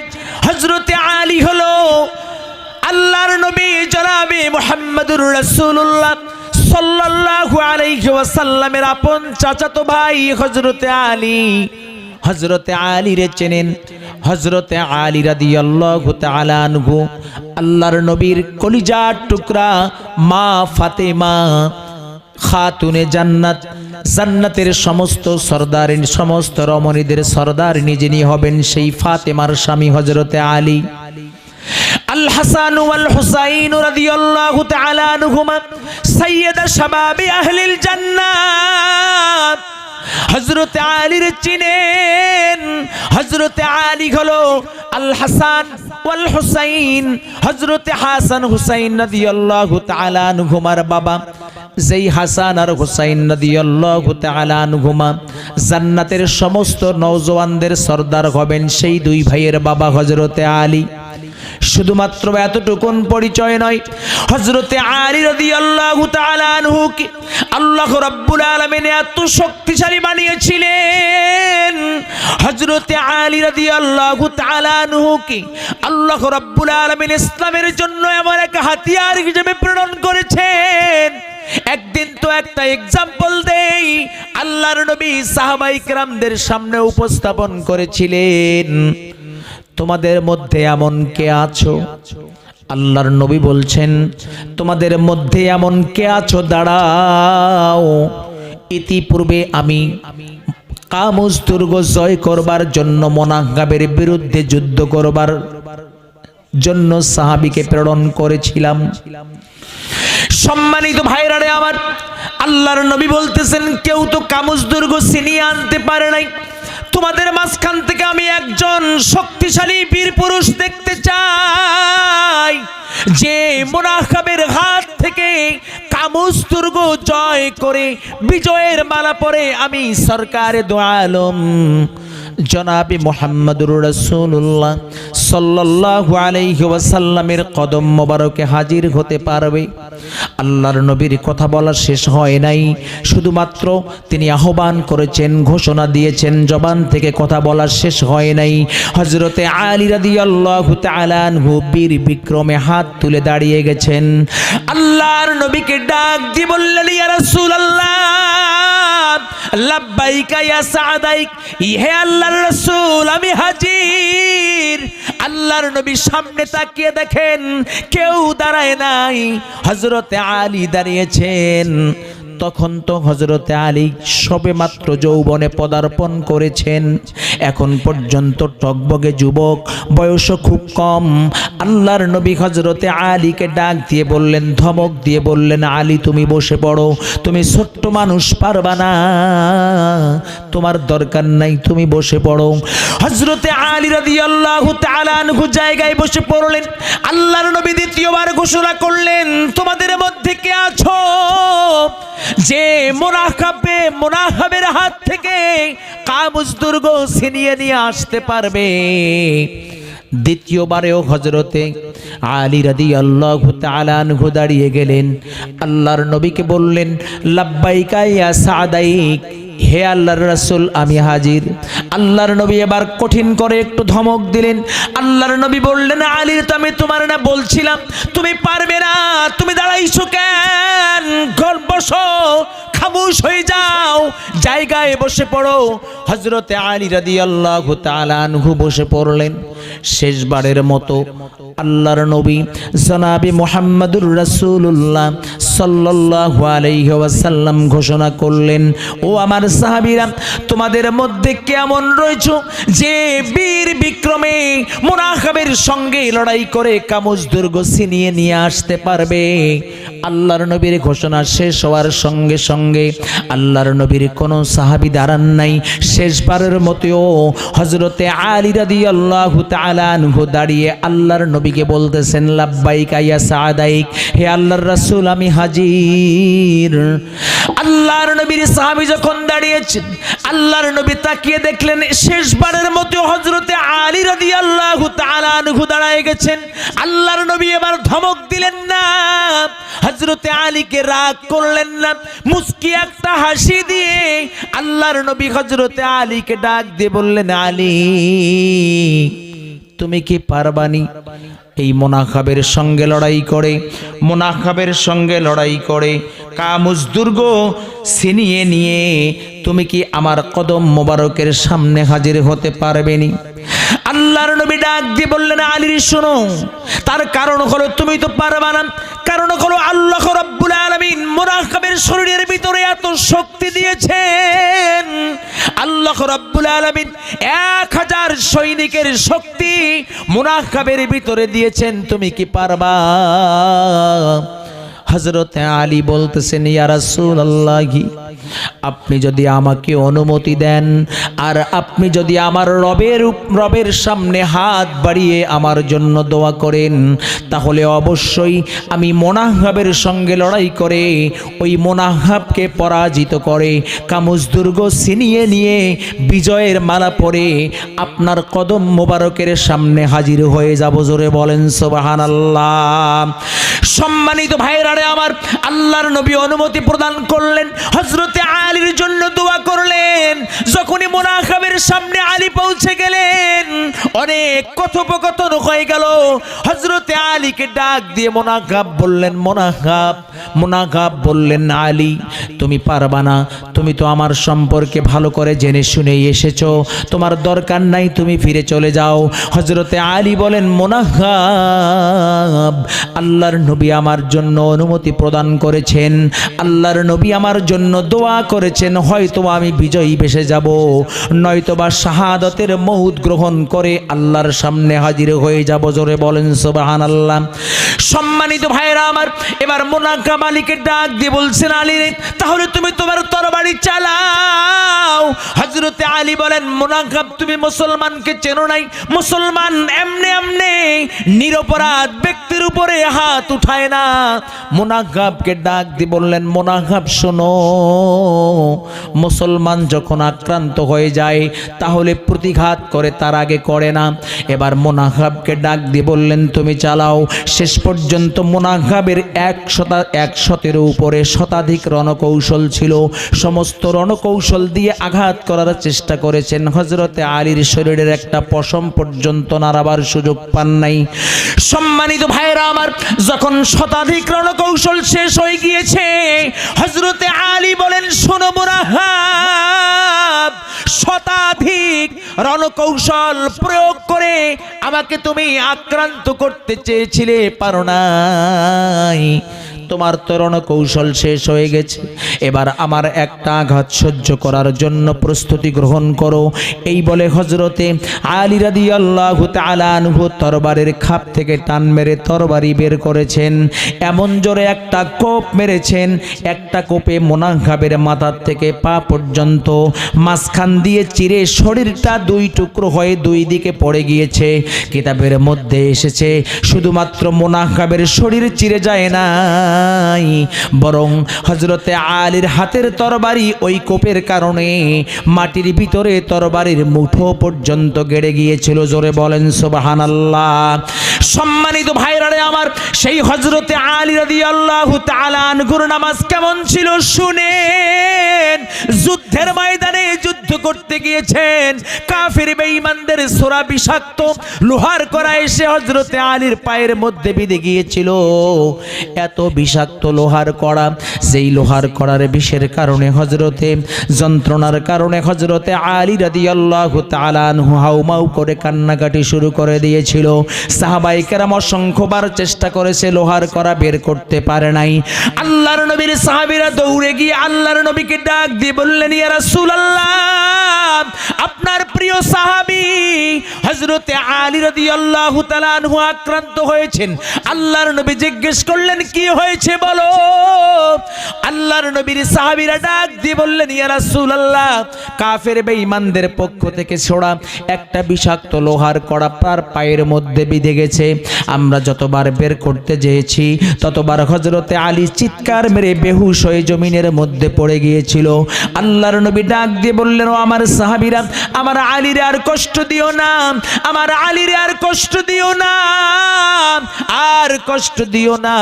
Speaker 1: হযরতে আলী হলো আল্লাহর নবী জনাবে মুহাম্মদুর রাসূলুল্লাহ সাল্লাল্লাহু আলাইহি ওয়াসাল্লামের আপন চাচাতো ভাই হযরতে আলী। হযরতে আলী রে চেনেন। হযরতে আলী রাদিয়াল্লাহু তাআলা আনহু আল্লাহর নবীর কলিজার টুকরা মা ফাতেমা খাতুনে জান্নাত, জান্নাতের সমস্ত সরদারিনী, সমস্ত রমণীদের সরদারিনী যিনি হবেন সেই ফাতেমার স্বামী হযরতে আলী। আল হাসান ওয়াল হুসাইন রাদিয়াল্লাহু তাআলা আনহুমা সাইয়্যিদা শাবাবি আহলিল জান্নাত। হযরতে আলীর চিনেন। হযরতে আলী হলো আল হাসান ওয়াল হুসাইন, হযরতে হাসান হুসাইন রাদিয়াল্লাহু তাআলা আনহুমার বাবা। যেই হাসান আর হুসাইন রাদিয়াল্লাহু তাআলা আনহুমা জান্নাতের সমস্ত নওজওয়ানদের সরদার হবেন, সেই দুই ভাইয়ের বাবা হযরতে আলী। শুধুমাত্র এতটুকুন পরিচয় নয়, হযরতে আলী রাদিয়াল্লাহু তাআলা আনহুকে আল্লাহ রাব্বুল আলামিন এত শক্তিশালী বানিয়েছিলেন। হযরতে আলী রাদিয়াল্লাহু তাআলা আনহুকে আল্লাহ রাব্বুল আলামিন ইসলামের জন্য এমন এক হাতিয়ার হিসেবে প্রেরণ করেছেন। একদিন তো একটা এক্সাম্পল দেই, আল্লাহর নবী সাহাবায়ে কেরামদের সামনে উপস্থাপন করেছিলেন, তোমাদের মধ্যে এমন কে আছো? আল্লাহর নবী বলছেন, তোমাদের মধ্যে এমন কে আছো দাঁড়াও। ইতিপূর্বে আমি কামুজ দুর্গ জয় করবার জন্য মুনাফিকদের বিরুদ্ধে যুদ্ধ করবার জন্য সাহাবীকে প্রেরণ করেছিলাম। সম্মানিত ভাইরা রে আমার, আল্লাহর নবী বলতেছেন, কেউ তো কামুজ দুর্গ ছিনিয়ে আনতে পারে নাই। তোমাদের মাঝখান থেকে আমি একজন শক্তিশালী বীর পুরুষ দেখতে চাই, যে মুনাফিকদের হাত থেকে কামুজ দুর্গ জয় করে বিজয়ের মালা পরে আমি সরকারে দো আলম জনাবে মুহাম্মদুর রাসূলুল্লাহ সাল্লাল্লাহু আলাইহি ওয়াসাল্লামের কদম মোবারকে হাজির হতে পারবে। আল্লাহর নবীর কথা বলা শেষ হয় নাই, শুধুমাত্র তিনি আহ্বান করেছেন, ঘোষণা দিয়েছেন, জবান থেকে কথা বলা শেষ হয় নাই। হযরতে আলী রাদিয়াল্লাহু তাআলা আনহু বীর বিক্রমে হাত তুলে দাঁড়িয়ে গেছেন। আল্লাহর নবীকে ডাক দিয়ে বললেন, ইয়া রাসূলুল্লাহ লাব্বাইকা ইয়া সাদাইক, হে আল্লাহর রাসূল আমি হাজির। আল্লাহর নবী সামনে তাকিয়ে দেখেন কেউ দাঁড়ায় নাই, হযরতে আলী দাঁড়িয়েছেন। তখন তো হযরতে আলী সবে মাত্র যৌবনে পদার্পণ করেছেন, এখন পর্যন্ত টকবগে যুবক, বয়স খুব কম। আল্লাহর নবী হযরতে আলীকে ডাক দিয়ে বললেন, ধমক দিয়ে বললেন, আলী তুমি বসে পড়ো, তুমি ছোট্ট মানুষ, পারবা না, তোমার দরকার নাই, তুমি বসে পড়ো। হযরতে আলী রাদিয়াল্লাহু তাআলা আনহু জায়গায় বসে পড়লেন। আল্লাহর নবী দ্বিতীয়বার ঘোষণা করলেন, তোমাদের মধ্যে কে আছো যে মুনাফিকদের হাত থেকে কামুজ দুর্গ ছিনিয়ে নিয়ে আসতে পারবে? দ্বিতীয়বারেও হযরতে আলী রাদিয়াল্লাহু তাআলা আনহু দাঁড়িয়ে গেলেন। আল্লাহর নবীকে বললেন, লাব্বাইকা ইয়া সাদাইক, হে আল্লাহর রাসূল আমি হাজির। আল্লাহর নবী এবার কঠিন করে একটু ধমক দিলেন। আল্লাহর নবী বললেন, আলী তো আমি তোমার না বলছিলাম তুমি পারবে না, তুমি দাঁড়াইছো কেন? বসো, খামোশ হয়ে যাও, জায়গায় বসে পড়ো। হযরতে আলী রাদিয়াল্লাহু তাআলা আনহু বসে পড়লেন। শেষবারের মতো আল্লাহর নবী জনাবে মুহাম্মদুর রাসূলুল্লাহ সাল্লাল্লাহু আলাইহি ওয়াসাল্লাম ঘোষণা করলেন, ও আমার সাহাবীরা, তোমাদের মধ্যে কেমন রয়েছে যে বীর বিক্রমে মুনাফিকদের সঙ্গে লড়াই করে কামুজ দুর্গ ছিনিয়ে নিয়ে আসতে পারবে? আল্লাহর নবীর ঘোষণা শেষ হওয়ার সঙ্গে সঙ্গে আল্লাহর নবীর কোনো সাহাবী দাঁড়ান নাই। শেষবারের মতো হযরতে আলী রাদিয়াল্লাহু তাআলা আনহু দাঁড়িয়ে আল্লাহর নবীকে বলতেছেন, লাব্বাইকা ইয়া সাদাইক, হে আল্লাহর রাসূল আমি হাজির। আল্লাহর নবীর সাহাবী যখন দাঁড়িয়েছেন, আল্লাহর নবী তাকিয়ে দেখলেন শেষবারের মতো হযরতে আলী রাদিয়াল্লাহু তাআলা আনহু দাঁড়ায় গেছেন। আল্লাহর নবী এবার ধমক দিলেন না, হযরতে আলীকে রাগ করলেন না, মুস্কি একটা হাসি দিয়ে আল্লাহর নবী হযরতে আলীকে ডাক দিয়ে বললেন, আলী তুমি কি পারবানি এই মুনাফিকদের সঙ্গে লড়াই করে কামুজ দুর্গ ছিনিয়ে নিয়ে তুমি কি আমার কদম মোবারকের সামনে হাজির হতে পারবেনি? আল্লাহর নবী ডাক দিয়ে বললেন, আলী শোনো, তার কারণ হলো তুমি তো পারবা না। কারণ হলো আল্লাহ রাব্বুল আলামিন মুনাফিকদের শরীরের ভিতরে এত শক্তি দিয়েছেন। আল্লাহ রাব্বুল আলামিন 1000 সৈনিকের শক্তি মুনাফিকদের ভিতরে দিয়েছেন, তুমি কি পারবা? হযরতে আলী বলতেছেন, ইয়া রাসূলুল্লাহ আপনি যদি আমাকে অনুমতি দেন আর আপনি যদি আমার রবের সামনে হাত বাড়িয়ে আমার জন্য দোয়া করেন, তাহলে অবশ্যই আমি মোনাহাবের সঙ্গে লড়াই করে ওই মোনাহাবকে পরাজিত করে কামুজ দুর্গ ছিনিয়ে নিয়ে বিজয়ের মালা পরে আপনার কদম মোবারকের সামনে হাজির হয়ে যাব। জোরে বলেন সুবহানাল্লাহ। সম্মানিত ভাইরা রে আমার, আল্লাহর নবী অনুমতি প্রদান করলেন, হযরতে আলীর জন্য দোয়া করলেন। যখনই মোনাহাবের সামনে আলী পৌঁছে গেলেন, অনেক কথোপকথন হয়ে গেল। হযরতে আলীকে ডাক দিয়ে মোনাহাব বললেন, আলী তুমি পারবা না, তুমি তো আমার সম্পর্কে ভালো করে জেনে শুনেই এসেছো, তোমার দরকার নাই, তুমি ফিরে চলে যাও। হযরতে আলী বলেন, মোনাহাব, আল্লাহর নবী আমার জন্য অনুমতি প্রদান করেছেন, আল্লাহর নবী আমার জন্য দোয়া করেছেন, হয়তো আমি বিজয়ী বেশে যাব, নয়তোবা শাহাদাতের মউত গ্রহণ করে আল্লাহর সামনে হাজির হয়ে যাব। জোরে বলেন সুবহানাল্লাহ। সম্মানিত ভাইরা আমার, এবার মোনাহাব আলীকে ডাক দিয়ে বলছেন, আলী রে, তাহলে তুমি তোমার তরবারি চালাও। হযরতে আলী বলেন, মোনাহাব তুমি মুসলমানকে চেনো নাই, মুসলমান এমনে এমনে নিরপরাধ ব্যক্তির উপরে হাত উঠায় না। মোনাহাবকে ডাক দিয়ে বললেন, মোনাহাব শোনো, মুসলমান যখন আক্রান্ত হয়ে যায় তাহলে প্রতিঘাত করে, তার আগে করে না। এবার মোনাহাবকে ডাক দিয়ে বললেন, তুমি চালাও। শেষ পর্যন্ত মোনাহাবের 100 উপরে শতাধিক রণকৌশল ছিল, সমস্ত রণকৌশল দিয়ে আঘাত করার চেষ্টা করেছেন। হযরতে আলীর শরীরের একটা পশম পর্যন্ত নাড়াবার সুযোগ পান নাই। সম্মানিত ভাইরা আমার, যখন শতাধিক রণকৌশল শেষ হয়ে গিয়েছে, হযরতে আলী বলেন, শোনো মোনাহাব, শতাধিক রণকৌশল প্রয়োগ করে আমাকে তুমি আক্রান্ত করতে চেয়েছিলে, পারো নাই, তোমার তো রণকৌশল শেষ হয়ে গেছে, এবার আমার একটা আঘাত সহ্য করার জন্য প্রস্তুতি গ্রহণ করো। এই বলে হযরতে আলী রাদিয়াল্লাহু তাআলা আনহু তরবারের খাপ থেকে টান মেরে তরবারি বের করেছেন। এমন জোরে একটা কোপ মেরেছেন, একটা কোপে মোনাহাবের মাথা থেকে পা পর্যন্ত মাঝখান দিয়ে চিরে শরীরটা 2 টুকরো হয়ে 2 দিকে পড়ে গিয়েছে। কিতাবের মধ্যে এসেছে শুধুমাত্র মোনাহাবের শরীর চিরে যায় না, বরং হযরতে আলীর হাতের তরবারি ওই কোপের কারণে মাটির ভিতরে তরবারির মুঠো পর্যন্ত গেড়ে গিয়েছিল। জোরে বলেন সুবহানাল্লাহ। সম্মানিত ভাইরা রে আমার, সেই হযরতে আলী রাদিয়াল্লাহু তাআলা আনহুর নামাজ কেমন ছিল শুনেন। যুদ্ধের ময়দানে যুদ্ধ করতে গিয়েছেন, কাফির বেঈমানদের ছোরা বিষাক্ত লোহার কড়া এসে হযরতে আলীর পায়ের মধ্যে বিঁধে গিয়েছিল। এত বিষাক্ত লোহার কড়া, যেই লোহার কড়ার বিষের কারণে হযরতে যন্ত্রণার কারণে হযরতে আলী রাদিয়াল্লাহু তাআলা আনহু হাউমাউ করে কান্নাকাটি শুরু করে দিয়েছিল। সাহাবায়ে কেরাম অসংখ্যবার চেষ্টা করেছে, লোহার কড়া বের করতে পারে নাই। আল্লাহর নবীর সাহাবীরা দৌড়ে গিয়ে আল্লাহর নবীকে ডাক দিয়ে বললেন, ইয়া রাসূলুল্লাহ, আপনার প্রিয় সাহাবী হযরতে আলী রাদিয়াল্লাহু তাআলা আনহু আক্রান্ত হয়েছেন। আল্লাহর নবী জিজ্ঞেস করলেন, কি হয়েছে বলো। আল্লাহর নবীর সাহাবীরা ডাক দিয়ে বললেন, ইয়া রাসূলুল্লাহ, কাফের বেঈমানদের পক্ষ থেকে ছোড়া একটা বিষাক্ত লোহার কড়া তার পায়ের মধ্যে বিঁধে গেছে। আমরা যতবার বের করতে চেয়েছি ততবার হযরতে আলী চিৎকার মেরে বেহুশ হয়ে জমিনের মধ্যে পড়ে গিয়েছিল। আল্লাহর নবী ডাক দিয়ে বললেন, ও আমার সাহাবীরা, আমার আলীর আর কষ্ট দিও না, আমার আলীর আর কষ্ট দিও না, আর কষ্ট দিও না,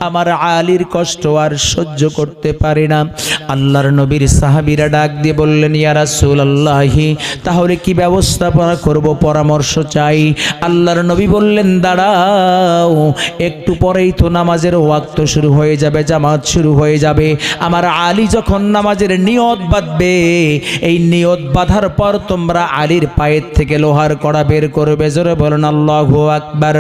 Speaker 1: আমার আলীর কষ্ট আর সহ্য করতে পারি না। আল্লাহর নবীর সাহাবীরা ডাক দিয়ে বললেন, ইয়া রাসূলুল্লাহ, তাহলে কি ব্যবস্থাপনা করব, পরামর্শ চাই। আল্লাহর নবী বললেন, দাঁড়াও, একটু পরেই তো নামাজের ওয়াক্ত শুরু হয়ে যাবে, জামাত শুরু হয়ে যাবে। আমার আলী যখন নামাজের নিয়ত বাঁধবে, এই নিয়ত বাঁধার পর তোমরা আলীর পায়ের থেকে লোহার কড়া বের করবে। জোরে বলেন আল্লাহু আকবার।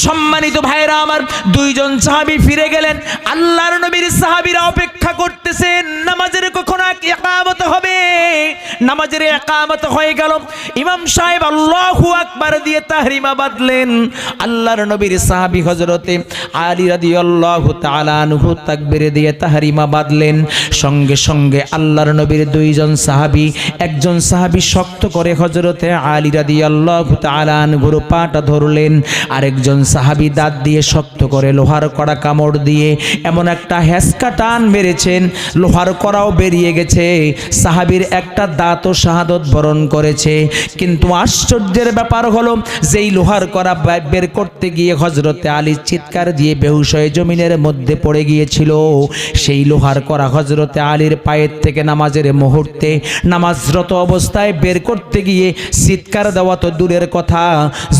Speaker 1: সম্মানিত ভাইরা আমার, 2 জন সাহাবী ফিরে গেলেন। আল্লাহর নবীর সাহাবীরা অপেক্ষা করতেছেন নামাজের কখন ইকামত হবে। নামাজের ইকামত হয়ে গেল। ইমাম সাহেব আল্লাহু আকবার দিয়ে তাহরিমা বাঁধলেন। আল্লাহর নবীর সাহাবী হযরতে আলী রাদিয়াল্লাহু তাআলা আনহু তাকবীর দিয়ে তাহরিমা বাঁধলেন। সঙ্গে সঙ্গে আল্লাহর নবীর দুইজন সাহাবী, একজন সাহাবী শক্ত করে হযরতে আলী রাদিয়াল্লাহু তাআলা আনহুর পাটা ধরলেন, আরেকজন সাহাবী দাঁত দিয়ে শক্ত করে লোহার কড়া কামড় দিয়ে এমন একটা হেসকা টান মেরেছেন, লোহার কড়াও বেরিয়ে গেছে। সাহাবীর একটা দাঁতও শাহাদত বরণ করেছে। কিন্তু আশ্চর্যের ব্যাপার হলো, যেই লোহার কড়া বের করতে গিয়ে হযরতে আলী চিৎকার দিয়ে বেহুশ হয়ে জমিনের মধ্যে পড়ে গিয়েছিল, সেই লোহার কড়া হযরতে আলীর পায়ের থেকে নামাজের মুহূর্তে নামাজরত অবস্থায় বের করতে গিয়ে চিৎকার দেওয়া তো দূরের কথা,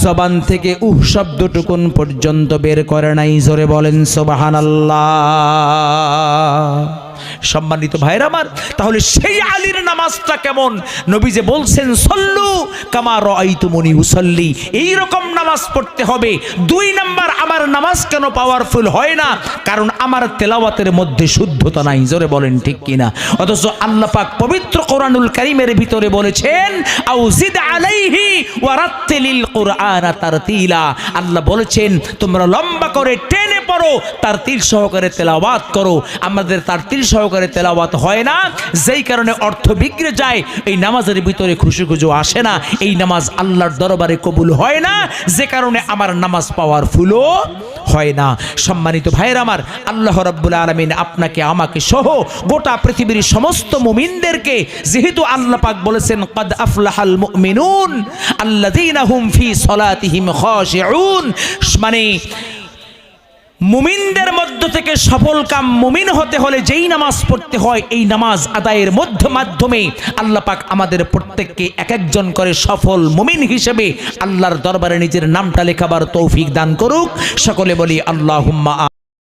Speaker 1: জবান থেকে উহ শব্দটুকুন পর্যন্ত বের করে নাই। জোরে বলেন সুবহানাল্লাহ। সম্মানিত ভাইরা আমার, তাহলে সেই আলীর নামাজটা কেমন? নবী যে বলছেন সল্লু কামা রাআইতুমুনি উসাল্লি, এই রকম নামাজ পড়তে হবে। 2 নাম্বার, আমার নামাজ কেন পাওয়ারফুল হয় না? কারণ আমার তেলাওয়াতের মধ্যে শুদ্ধতা নাই। জোরে বলেন ঠিক কিনা? অথচ আল্লাহ পাক পবিত্র কোরআনুল কারীমের ভিতরে বলেছেন আউজিদ আলাইহি ওয়ারাত্তিলিল কুরআনা তারতিলা। আল্লাহ বলেছেন তোমরা লম্বা করে টেনে পড়ো, তারতিল সহকারে তেলাওয়াত করো। আমাদের তারতিল সহকারে তেলাওয়াত হয় না, যেই কারণে অর্থ বিগড়ে যায়। এই নামাজের ভিতরে খুশি খুশি আসে না, এই নামাজ আল্লাহর দরবারে কবুল হয় না, যে কারণে আমার নামাজ পাওয়ারফুলও হয় না। সম্মানিত ভাইরা আমার, আল্লাহ রাব্বুল আলামিন আপনাকে আমাকে সহ গোটা পৃথিবীর সমস্ত মুমিনদেরকে, যেহেতু আল্লাহ পাক বলেছেন কদ আফলাহাল মুমিনুন আল্লাযীনা হুম ফি সলাতিহিম খাশিউন, মানে মুমিনদের মধ্য থেকে সফল কাম মুমিন হতে হলে যেই নামাজ পড়তে হয়, এই নামাজ আদায়ের মাধ্যমে আল্লাহ পাক আমাদের প্রত্যেককে এক একজন করে সফল মুমিন হিসেবে আল্লাহর দরবারে নিজের নামটা লেখাবার তৌফিক দান করুক। সকলে বলি আল্লাহুম্মা।